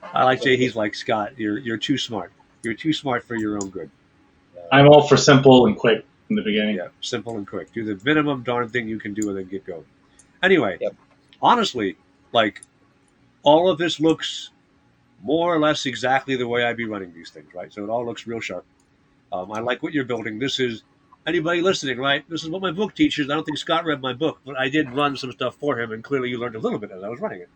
Speaker 1: I like Jay. He's like Scott. You're too smart. You're too smart for your own good.
Speaker 3: I'm all for simple and quick in the beginning.
Speaker 1: Yeah, simple and quick. Do the minimum darn thing you can do and then get going. Anyway,
Speaker 2: Yep.
Speaker 1: honestly, like all of this looks more or less exactly the way I'd be running these things, right? So it all looks real sharp. I like what you're building. This is anybody listening, right? This is what my book teaches. I don't think Scott read my book, but I did run some stuff for him, and clearly you learned a little bit as I was running it.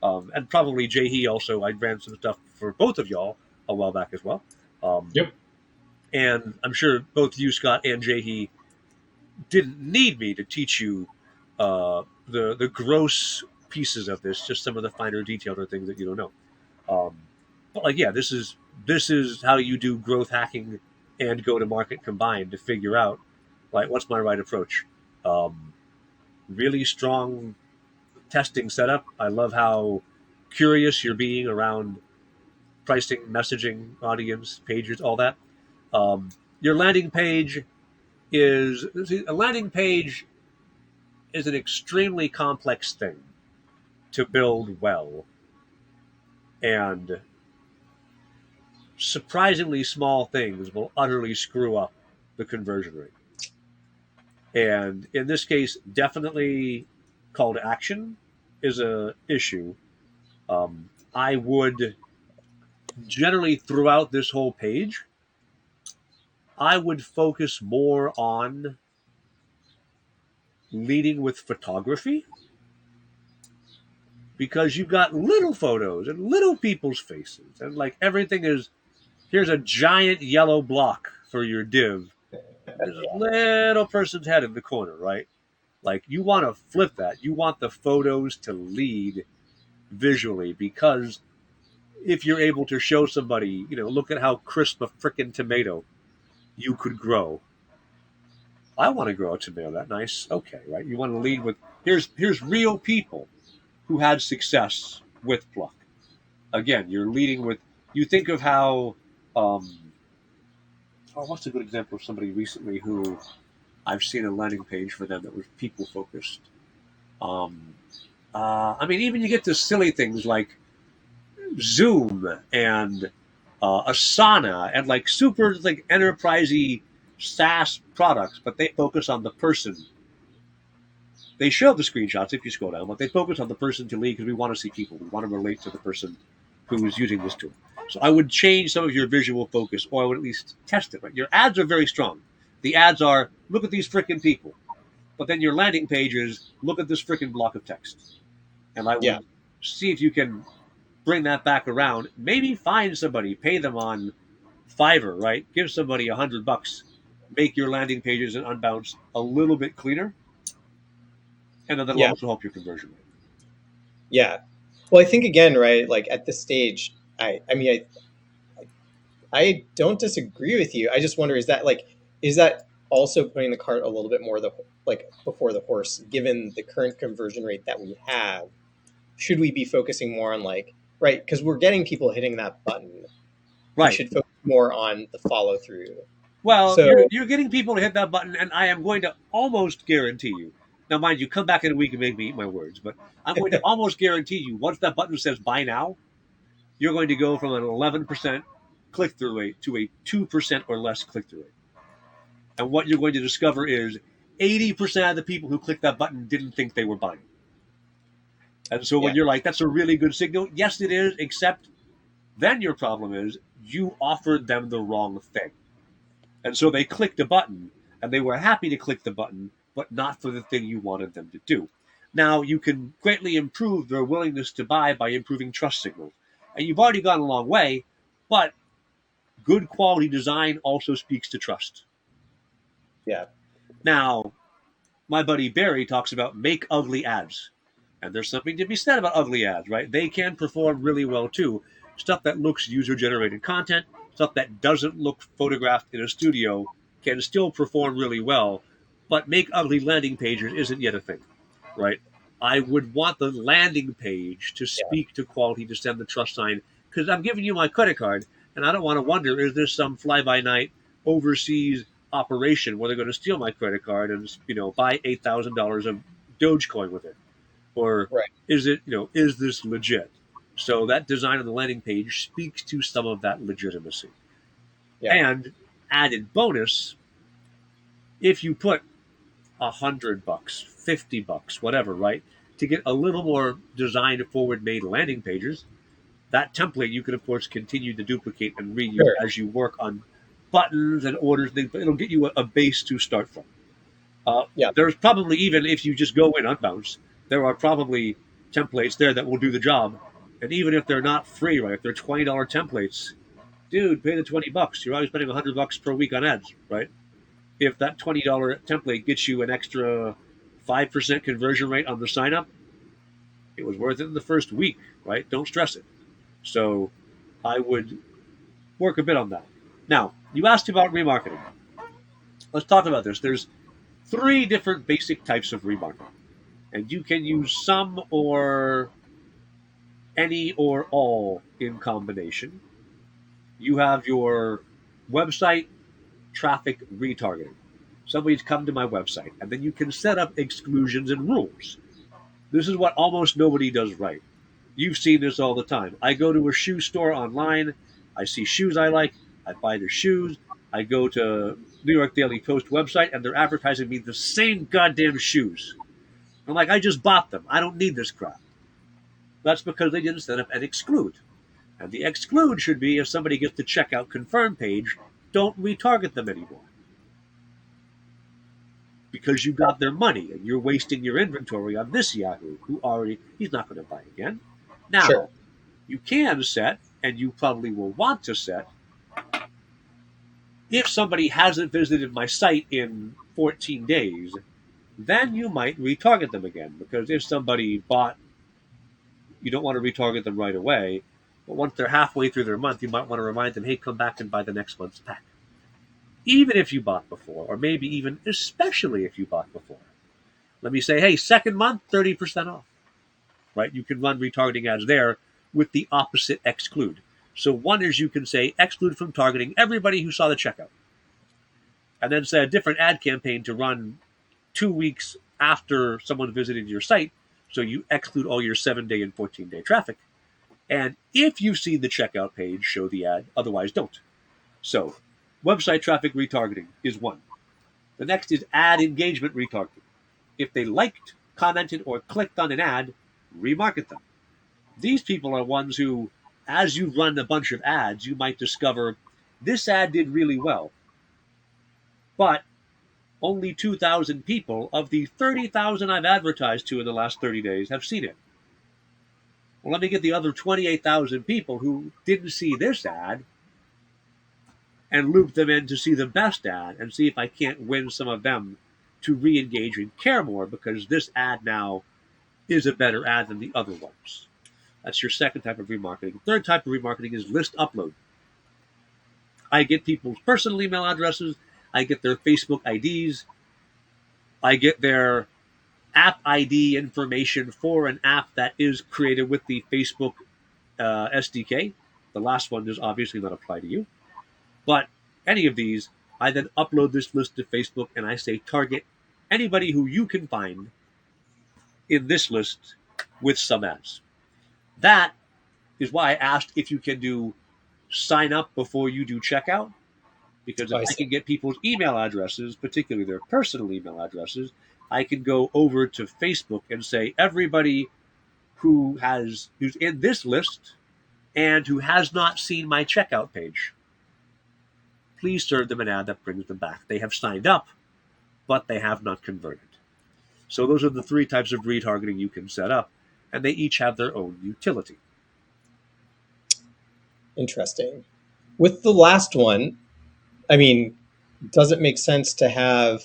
Speaker 1: And probably Jahe also. I ran some stuff for both of y'all a while back as well.
Speaker 3: Yep.
Speaker 1: And I'm sure both you, Scott, and Jahe didn't need me to teach you the gross pieces of this, just some of the finer details or things that you don't know. But like, yeah, this is how you do growth hacking and go to market combined to figure out like what's my right approach. Um, really strong testing setup. I love how curious you're being around pricing, messaging, audience, pages, all that. Your landing page is a landing page is an extremely complex thing to build well, and surprisingly small things will utterly screw up the conversion rate. And in this case, definitely call to action is a issue. I would generally throughout this whole page, I would focus more on leading with photography because you've got little photos and little people's faces and like everything is here's a giant yellow block for your div. There's a little person's head in the corner, right? Like you want to flip that. You want the photos to lead visually because if you're able to show somebody, look at how crisp a frickin' tomato you could grow. I want to grow a tomato that nice. Okay, right? You want to lead with here's real people who had success with Pluck. Again, you're leading with you think of how what's a good example of somebody recently who I've seen a landing page for them that was people focused. Um, I mean, even you get to silly things like Zoom and Asana and like super like enterprisey SaaS products, but they focus on the person. They show the screenshots if you scroll down, but they focus on the person to lead because we want to see people. We want to relate to the person who is using this tool. So I would change some of your visual focus, or I would at least test it. Right? Your ads are very strong. The ads are, look at these freaking people. But then your landing page is, look at this freaking block of text. And I
Speaker 2: Yeah.
Speaker 1: would see if you can bring that back around. Maybe find somebody, pay them on Fiverr, right? Give somebody $100, make your landing pages and unbounce a little bit cleaner, and then that'll
Speaker 2: Yeah.
Speaker 1: also help your conversion rate.
Speaker 2: Yeah. Well, I think again, right? Like at this stage, I mean, I don't disagree with you. I just wonder, is that also putting the cart a little bit more before the horse, given the current conversion rate that we have? Should we be focusing more on right? Because we're getting people hitting that button. We
Speaker 1: Right.
Speaker 2: should focus more on the follow through.
Speaker 1: Well,
Speaker 2: So
Speaker 1: you're getting people to hit that button, and I am going to almost guarantee you. Now, mind you, come back in a week and make me eat my words, but I'm going to almost guarantee you, once that button says buy now, you're going to go from an 11% click through rate to a 2% or less click through rate. And what you're going to discover is 80% of the people who clicked that button didn't think they were buying. And so when
Speaker 2: yeah,
Speaker 1: you're like, that's a really good signal, yes, it is, except then your problem is you offered them the wrong thing. And so they clicked a button, and they were happy to click the button, but not for the thing you wanted them to do. Now, you can greatly improve their willingness to buy by improving trust signals. And you've already gone a long way, but good quality design also speaks to trust.
Speaker 2: yeah,
Speaker 1: Now, my buddy Barry talks about make ugly ads. And there's something to be said about ugly ads, right? They can perform really well too. Stuff that looks user generated content, stuff that doesn't look photographed in a studio can still perform really well. But make ugly landing pages isn't yet a thing, right? I would want the landing page to
Speaker 2: yeah,
Speaker 1: speak to quality, to send the trust sign, because I'm giving you my credit card, and I don't want to wonder, is this some fly by night overseas operation where they're going to steal my credit card and buy $8,000 of Dogecoin with it, or
Speaker 2: right,
Speaker 1: is this legit? So that design on the landing page speaks to some of that legitimacy.
Speaker 2: yeah,
Speaker 1: And added bonus, if you put $100, $50, whatever, right, to get a little more designed forward made landing pages, that template you can of course continue to duplicate and reuse
Speaker 2: sure,
Speaker 1: as you work on buttons and orders things, but it'll get you a base to start from.
Speaker 2: yeah,
Speaker 1: There's probably, even if you just go in unbounce, there are probably templates there that will do the job. And even if they're not free, right? If they're $20 templates, dude, pay the $20. You're always spending $100 per week on ads, right? If that $20 template gets you an extra 5% conversion rate on the sign up, it was worth it in the first week, right? Don't stress it. So I would work a bit on that. Now, you asked about remarketing. Let's talk about this. There's three different basic types of remarketing, and you can use some or any or all in combination. You have your website traffic retargeting. Somebody's come to my website, and then you can set up exclusions and rules. This is what almost nobody does right. You've seen this all the time. I go to a shoe store online, I see shoes I like, I buy their shoes. I go to New York Daily Post website, and they're advertising me the same goddamn shoes. I'm like, I just bought them. I don't need this crap. That's because they didn't set up an exclude. And the exclude should be, if somebody gets the checkout confirm page, don't retarget them anymore. Because you got their money and you're wasting your inventory on this Yahoo who he's not going to buy again.
Speaker 2: sure,
Speaker 1: Now, you can set, and you probably will want to set, if somebody hasn't visited my site in 14 days, then you might retarget them again. Because if somebody bought, you don't want to retarget them right away. But once they're halfway through their month, you might want to remind them, hey, come back and buy the next month's pack. Even if you bought before, or maybe even especially if you bought before. Let me say, hey, second month, 30% off. Right? You can run retargeting ads there with the opposite exclude. So one is, you can say exclude from targeting everybody who saw the checkout. And then say a different ad campaign to run 2 weeks after someone visited your site. So you exclude all your 7-day and 14-day traffic. And if you see the checkout page, show the ad, otherwise don't. So website traffic retargeting is one. The next is ad engagement retargeting. If they liked, commented, or clicked on an ad, remarket them. These people are ones who, as you run a bunch of ads, you might discover this ad did really well, but only 2,000 people of the 30,000 I've advertised to in the last 30 days have seen it. Well, let me get the other 28,000 people who didn't see this ad and loop them in to see the best ad and see if I can't win some of them to re-engage and care more, because this ad now is a better ad than the other ones. That's your second type of remarketing. Third type of remarketing is list upload. I get people's personal email addresses. I get their Facebook IDs. I get their app ID information for an app that is created with the Facebook SDK. The last one does obviously not apply to you. But any of these, I then upload this list to Facebook and I say target anybody who you can find in this list with some ads. That is why I asked if you can do sign up before you do checkout, because if I can get people's email addresses, particularly their personal email addresses, I can go over to Facebook and say everybody who's in this list and who has not seen my checkout page, please serve them an ad that brings them back. They have signed up, but they have not converted. So those are the three types of retargeting you can set up, and they each have their own utility.
Speaker 2: Interesting. With the last one, I mean, does it make sense to have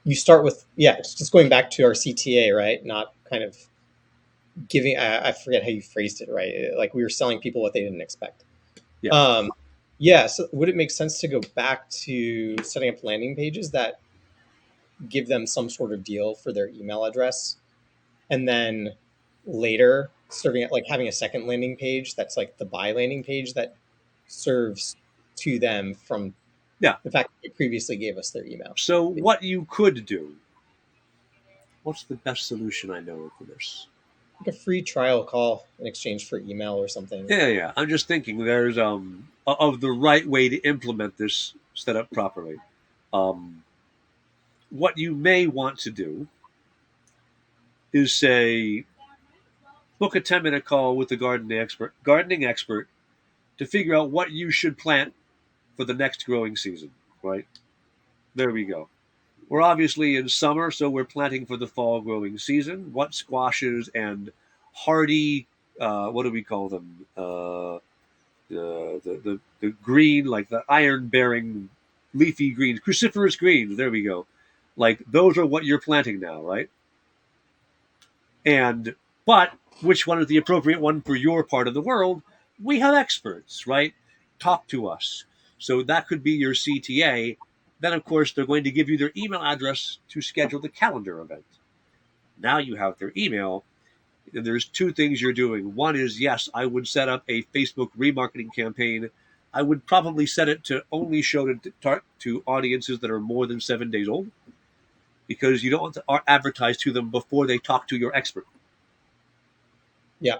Speaker 2: you start with, it's just going back to our CTA, right? Not kind of giving, I forget how you phrased it, right? Like we were selling people what they didn't expect.
Speaker 1: Yeah.
Speaker 2: So would it make sense to go back to setting up landing pages that give them some sort of deal for their email address, and then later serving it, like having a second landing page that's like the buy landing page that serves to them from the fact that they previously gave us their email?
Speaker 1: So what you could do, what's the best solution I know for this?
Speaker 2: Like a free trial call in exchange for email or something.
Speaker 1: Yeah. I'm just thinking there's of the right way to implement this set up properly. What you may want to do is say, book a 10-minute call with the gardening expert to figure out what you should plant for the next growing season, right? There we go. We're obviously in summer, so we're planting for the fall growing season. What squashes and hardy, what do we call them? The green, like the iron-bearing leafy greens, cruciferous greens. There we go. Like those are what you're planting now, right? But which one is the appropriate one for your part of the world? We have experts, right? Talk to us. So that could be your CTA. Then, of course, they're going to give you their email address to schedule the calendar event. Now you have their email. And there's two things you're doing. One is, yes, I would set up a Facebook remarketing campaign. I would probably set it to only show to audiences that are more than 7 days old, because you don't want to advertise to them before they talk to your expert.
Speaker 2: Yeah.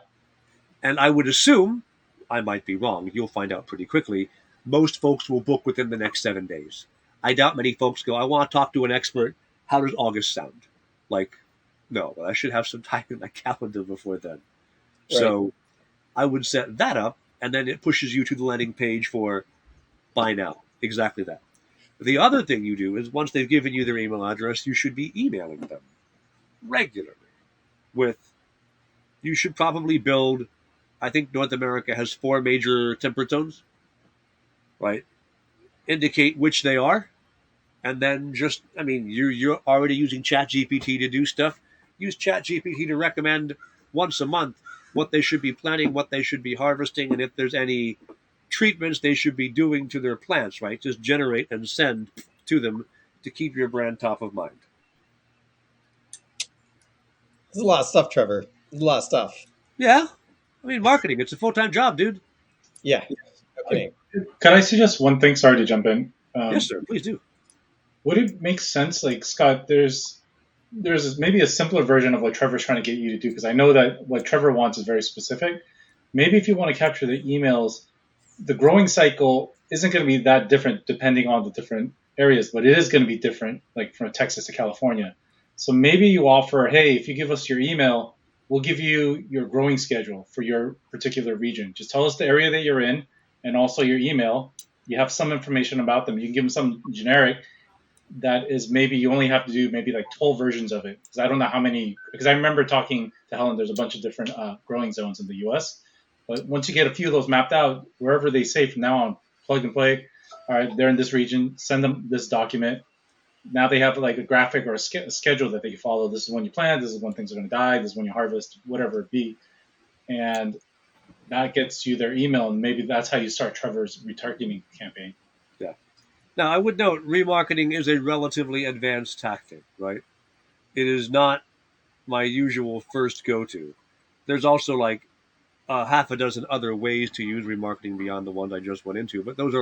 Speaker 1: And I would assume, I might be wrong, you'll find out pretty quickly, most folks will book within the next 7 days. I doubt many folks go, I want to talk to an expert. How does August sound? Like, no, I should have some time in my calendar before then. Right. So I would set that up, and then it pushes you to the landing page for buy now. Exactly that. The other thing you do is, once they've given you their email address, you should be emailing them regularly you should probably build, I think North America has 4 major temperate zones, right? Indicate which they are, and then just, you're already using ChatGPT to do stuff. Use ChatGPT to recommend once a month what they should be planting, what they should be harvesting, and if there's any treatments they should be doing to their plants, right? Just generate and send to them to keep your brand top of mind.
Speaker 2: There's a lot of stuff, Trevor. There's a lot of stuff.
Speaker 1: Yeah. Marketing, it's a full-time job, dude.
Speaker 2: Yeah. Okay.
Speaker 3: Can I suggest one thing? Sorry to jump in.
Speaker 1: Yes, sir. Please do.
Speaker 3: Would it make sense, like, Scott, there's maybe a simpler version of what Trevor's trying to get you to do, because I know that what Trevor wants is very specific. Maybe if you want to capture the emails, the growing cycle isn't going to be that different depending on the different areas, but it is going to be different, like from Texas to California. So maybe you offer, hey, if you give us your email, we'll give you your growing schedule for your particular region. Just tell us the area that you're in and also your email. You have some information about them. You can give them some generic. that is maybe you only have to do maybe like 12 versions of it, because I don't know how many, because I remember talking to Helen, there's a bunch of different growing zones in the US, but once you get a few of those mapped out, wherever they say from now on, plug and play, all right, they're in this region, send them this document. Now they have like a graphic or a schedule that they can follow. This is when you plant, this is when things are going to die, this is when you harvest, whatever it be. And that gets you their email, and maybe that's how you start Trevor's retargeting campaign.
Speaker 1: Yeah. Now, I would note remarketing is a relatively advanced tactic, right? It is not my usual first go-to. There's also like half a dozen other ways to use remarketing beyond the ones I just went into, but those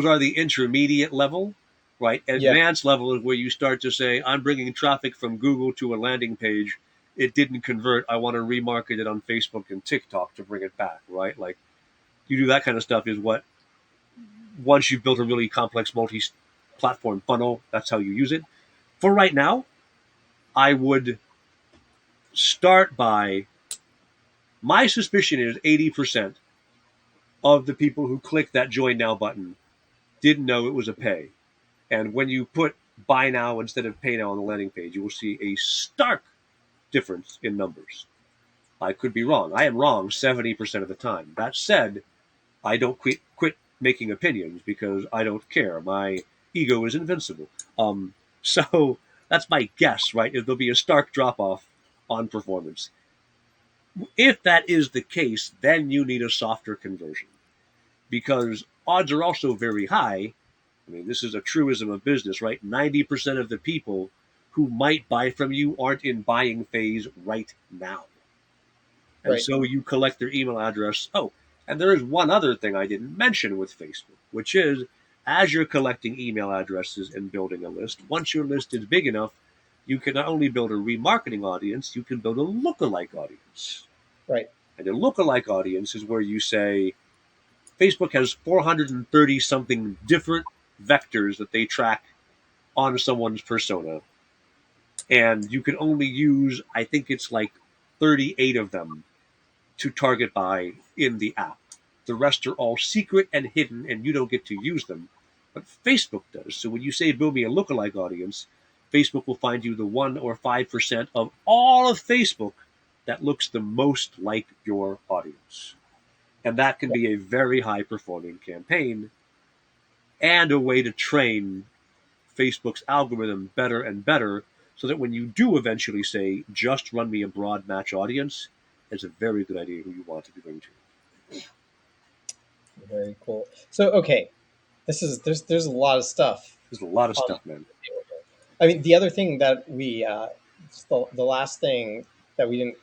Speaker 1: are the intermediate level, right?
Speaker 2: Yeah.
Speaker 1: Advanced level is where you start to say, I'm bringing traffic from Google to a landing page. It didn't convert. I want to remarket it on Facebook and TikTok to bring it back, right? Like you do that kind of stuff is what, once you've built a really complex multi-platform funnel, that's how you use it. For right now, I would start by, my suspicion is 80% of the people who click that join now button didn't know it was a pay. And when you put buy now instead of pay now on the landing page, you will see a stark difference in numbers. I could be wrong. I am wrong 70% of the time. That said, I don't quit making opinions because I don't care. My ego is invincible. So that's my guess, right? Is there'll be a stark drop off on performance. If that is the case, then you need a softer conversion because odds are also very high. I mean, this is a truism of business, right? 90% of the people who might buy from you aren't in buying phase right now. And
Speaker 2: Right.
Speaker 1: so you collect their email address. Oh, and there is one other thing I didn't mention with Facebook, which is as you're collecting email addresses and building a list, once your list is big enough, you can not only build a remarketing audience, you can build a lookalike audience.
Speaker 2: Right.
Speaker 1: And a lookalike audience is where you say, Facebook has 430 something different vectors that they track on someone's persona. And you can only use, I think it's like 38 of them to target by in the app. The rest are all secret and hidden, and you don't get to use them. But Facebook does. So when you say build me a lookalike audience, Facebook will find you the 1 or 5% of all of Facebook that looks the most like your audience. And that can be a very high performing campaign and a way to train Facebook's algorithm better and better so that when you do eventually say, just run me a broad match audience, it's a very good idea who you want to be going to.
Speaker 2: Very cool. So okay, there's a lot of stuff.
Speaker 1: There's a lot of stuff, man.
Speaker 2: I mean, the other thing that we the last thing that we didn't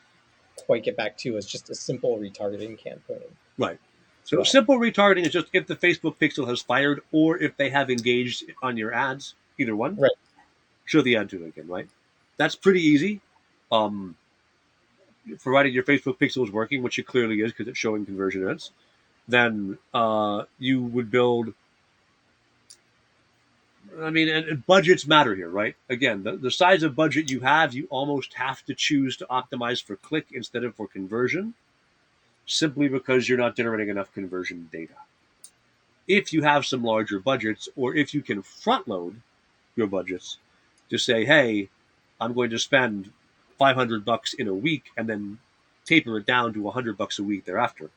Speaker 2: quite get back to was just a simple retargeting campaign.
Speaker 1: Right. So simple retargeting is just if the Facebook pixel has fired or if they have engaged on your ads, either one.
Speaker 2: Right.
Speaker 1: Show the ad to them again, right? That's pretty easy. Provided your Facebook pixel is working, which it clearly is because it's showing conversion events, then you would build. I mean, and budgets matter here, right? Again, the size of budget you have, you almost have to choose to optimize for click instead of for conversion, simply because you're not generating enough conversion data. If you have some larger budgets, or if you can front load your budgets to say, hey, I'm going to spend $500 in a week and then taper it down to $100 a week thereafter.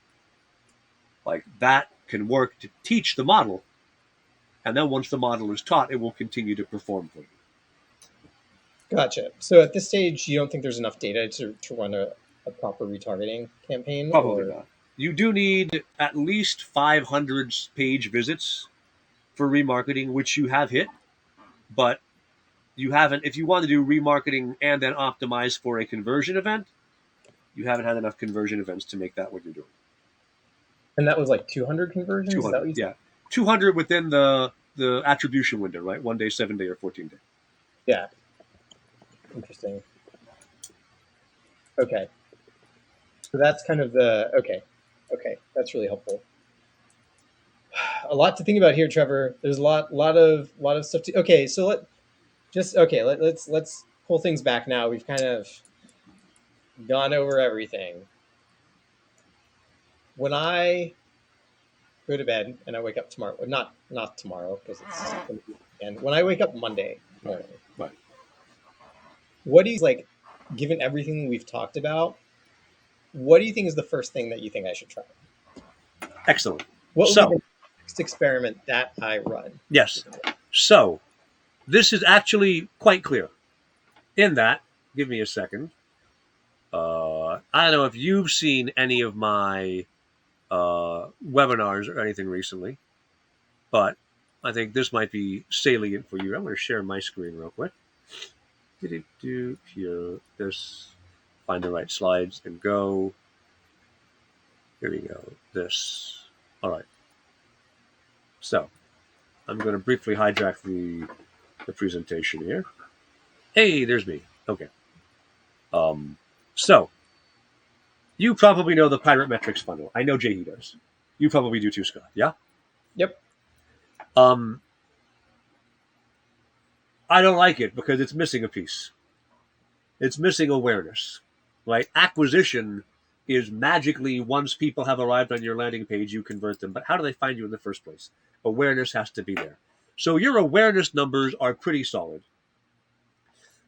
Speaker 1: Like that can work to teach the model. And then once the model is taught, it will continue to perform for you.
Speaker 2: Gotcha. So at this stage, you don't think there's enough data to run a proper retargeting campaign?
Speaker 1: Probably
Speaker 2: or...
Speaker 1: not. You do need at least 500 page visits for remarketing, which you have hit, but you haven't. If you want to do remarketing and then optimize for a conversion event, you haven't had enough conversion events to make that what you're doing.
Speaker 2: And that was like 200 conversions?
Speaker 1: 200,
Speaker 2: Is that what you said?
Speaker 1: yeah. 200 within the attribution window, right? 1 day, 7 day, or 14 day.
Speaker 2: Yeah. Interesting. Okay. So that's kind of the okay. Okay, that's really helpful. A lot to think about here, Trevor. There's a lot of stuff to. Okay, so let's pull things back now. We've kind of gone over everything. When I go to bed and I wake up tomorrow, not tomorrow because it's And when I wake up Monday morning,
Speaker 1: Right.
Speaker 2: what do you like, given everything we've talked about, what do you think is the first thing that you think I should try?
Speaker 1: Excellent.
Speaker 2: What would be
Speaker 1: So,
Speaker 2: the next experiment that I run?
Speaker 1: yes. So, this is actually quite clear. In that, give me a second. I don't know if you've seen any of my webinars or anything recently, but I think this might be salient for you. I'm going to share my screen real quick. Do here, this, find the right slides and go. Here we go. This. All right. So I'm going to briefly hijack the presentation here. Hey, there's me. Okay. Um, so you probably know the Pirate Metrics funnel. I know Jay does. You probably do too, Scott. Yeah.
Speaker 2: Yep.
Speaker 1: Um, I don't like it because it's missing a piece. It's missing awareness, right? Acquisition is magically once people have arrived on your landing page, you convert them. But how do they find you in the first place? Awareness has to be there. So your awareness numbers are pretty solid.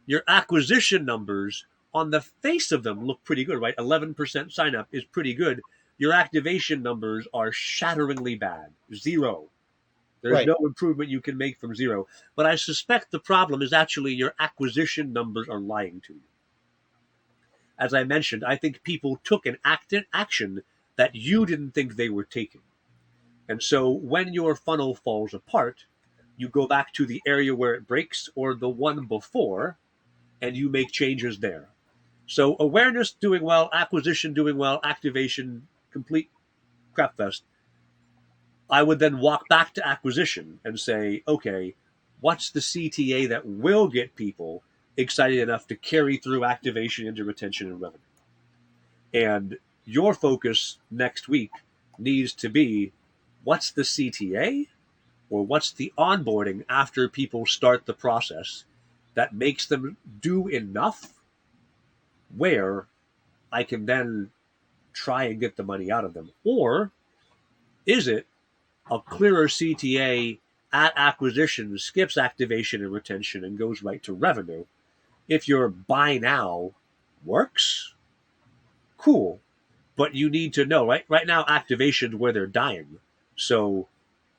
Speaker 1: Your acquisition numbers on the face of them look pretty good, right? 11% sign up is pretty good. Your activation numbers are shatteringly bad. 0. There's
Speaker 2: Right.
Speaker 1: no improvement you can make from 0. But I suspect the problem is actually your acquisition numbers are lying to you. As I mentioned, I think people took an action that you didn't think they were taking. And so when your funnel falls apart, you go back to the area where it breaks or the one before, and you make changes there. So awareness doing well, acquisition doing well, activation complete crapfest. I would then walk back to acquisition and say, okay, what's the CTA that will get people excited enough to carry through activation into retention and revenue? And your focus next week needs to be what's the CTA or what's the onboarding after people start the process that makes them do enough where I can then try and get the money out of them? Or is it a clearer CTA at acquisition, skips activation and retention, and goes right to revenue? If your buy now works, cool. But you need to know, right now, activation where they're dying. So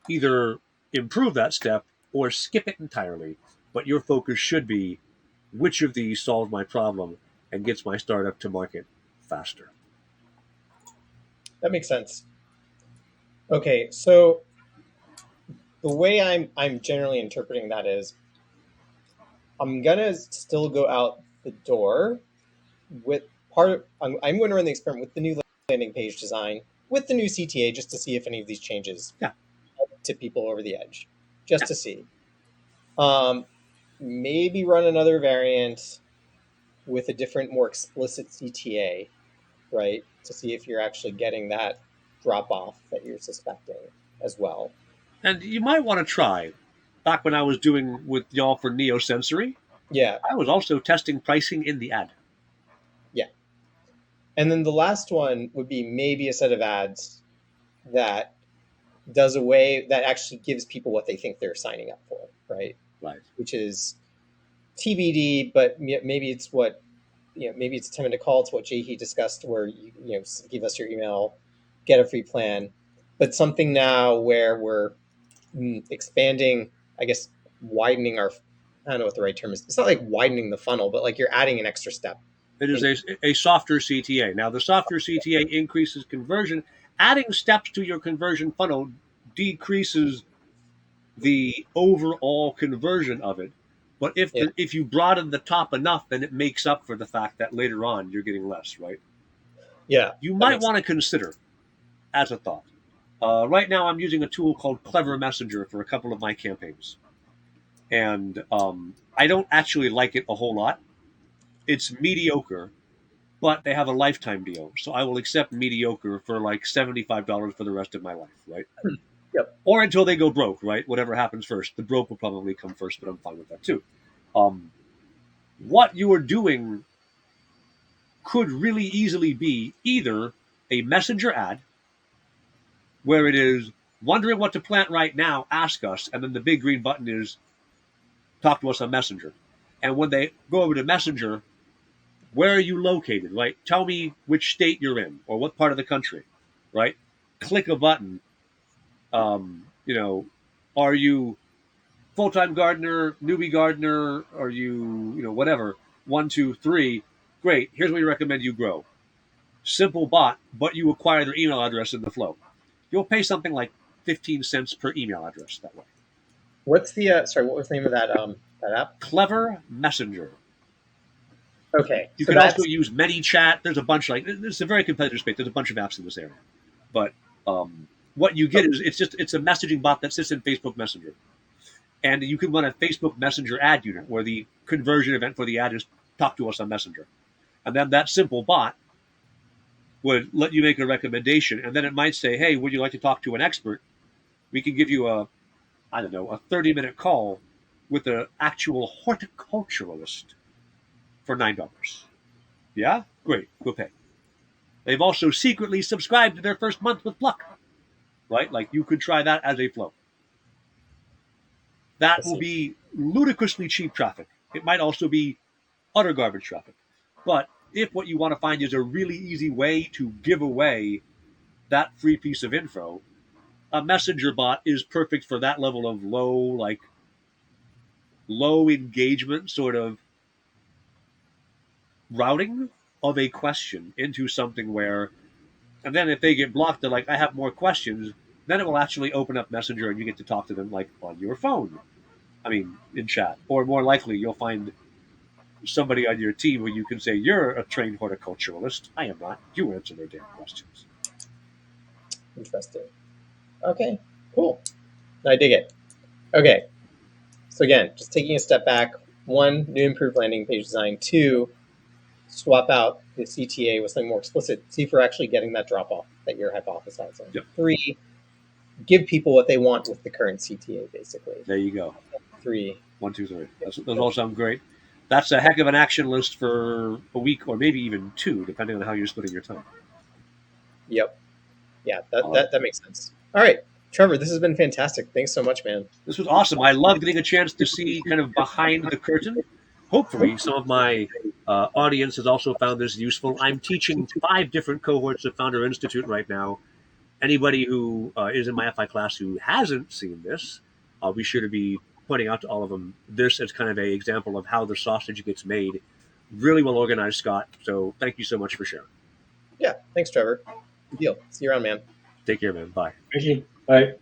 Speaker 1: either improve that step or skip it entirely. But your focus should be which of these solves my problem and gets my startup to market faster.
Speaker 2: That makes sense. Okay, so the way I'm generally interpreting that is I'm gonna still go out the door with I'm going to run the experiment with the new landing page design with the new CTA just to see if any of these changes
Speaker 1: Yeah.
Speaker 2: tip people over the edge, just
Speaker 1: Yeah.
Speaker 2: to see. Maybe run another variant with a different, more explicit CTA, right, to see if you're actually getting that drop off that you're suspecting as well.
Speaker 1: And you might want to try. Back when I was doing with y'all for Neo Sensory,
Speaker 2: Yeah,
Speaker 1: I was also testing pricing in the ad.
Speaker 2: yeah. And then the last one would be maybe a set of ads that does away that actually gives people what they think they're signing up for, right?
Speaker 1: Right.
Speaker 2: Which is TBD, but maybe it's what maybe it's a 10-minute call. It's what Jay discussed, where you give us your email, get a free plan, but something now where we're expanding, I guess, widening our. I don't know what the right term is. It's not like widening the funnel, but like you're adding an extra step.
Speaker 1: It is a softer CTA. Now, the softer CTA increases conversion. Adding steps to your conversion funnel decreases the overall conversion of it. But
Speaker 2: Yeah,
Speaker 1: if you broaden the top enough, then it makes up for the fact that later on you're getting less, right?
Speaker 2: yeah,
Speaker 1: You
Speaker 2: that
Speaker 1: might
Speaker 2: makes
Speaker 1: want to consider as a thought. Right now, I'm using a tool called Clever Messenger for a couple of my campaigns, and I don't actually like it a whole lot. It's mediocre, but they have a lifetime deal, so I will accept mediocre for like $75 for the rest of my life, right?
Speaker 2: sense. Yep.
Speaker 1: Or until they go broke, right? Whatever happens first. The broke will probably come first, but I'm fine with that too. Um, what you are doing could really easily be either a messenger ad where it is wondering what to plant right now, ask us, and then the big green button is talk to us on Messenger. And when they go over to Messenger, where are you located, right? Tell me which state you're in or what part of the country, right? Click a button. Are you full-time gardener, newbie gardener, are you, whatever, 1, 2, 3, great. Here's what we recommend you grow. Simple bot, but you acquire their email address in the flow. You'll pay something like 15 cents per email address that way.
Speaker 2: What's the sorry? What was the name of that app?
Speaker 1: Clever Messenger.
Speaker 2: Okay,
Speaker 1: You
Speaker 2: so
Speaker 1: can
Speaker 2: that's
Speaker 1: also use ManyChat. There's a bunch it's a very competitive space. There's a bunch of apps in this area, but what you get is it's a messaging bot that sits in Facebook Messenger, and you can run a Facebook Messenger ad unit where the conversion event for the ad is talk to us on Messenger, and then that simple bot would let you make a recommendation, and then it might say, "Hey, would you like to talk to an expert? We can give you a 30-minute call with an actual horticulturalist for $9." Yeah, great, we'll pay. They've also secretly subscribed to their first month with Pluck, right? Like you could try that as a flow. That will be ludicrously cheap traffic. It might also be utter garbage traffic. But if what you want to find is a really easy way to give away that free piece of info, a messenger bot is perfect for that level of low engagement sort of routing of a question into something where, and then if they get blocked, they're like, I have more questions. Then it will actually open up Messenger and you get to talk to them like on your phone. I mean, in chat. Or more likely, you'll find somebody on your team where you can say, you're a trained horticulturalist. I am not. You answer their damn questions.
Speaker 2: interesting. Okay, cool. I dig it. Okay, so again, just taking a step back. 1, new improved landing page design. 2, swap out the CTA with something more explicit. See if we're actually getting that drop off that you're hypothesizing.
Speaker 1: Yep.
Speaker 2: 3, give people what they want with the current CTA, basically.
Speaker 1: There you go.
Speaker 2: 3.
Speaker 1: 1, 2, 3. Those all sound great. That's a heck of an action list for a week or maybe even 2, depending on how you're splitting your time.
Speaker 2: Yep. Yeah, that makes sense. All right, Trevor, this has been fantastic. Thanks so much, man.
Speaker 1: This was awesome. I love getting a chance to see kind of behind the curtain. Hopefully, some of my audience has also found this useful. I'm teaching 5 different cohorts of Founder Institute right now. Anybody who is in my FI class who hasn't seen this, I'll be sure to be pointing out to all of them this as kind of a example of how the sausage gets made. Really well organized, Scott. So thank you so much for sharing.
Speaker 2: Yeah, thanks, Trevor. Good deal. See you around, man.
Speaker 1: Take care, man. Bye.
Speaker 3: Thank you. Bye.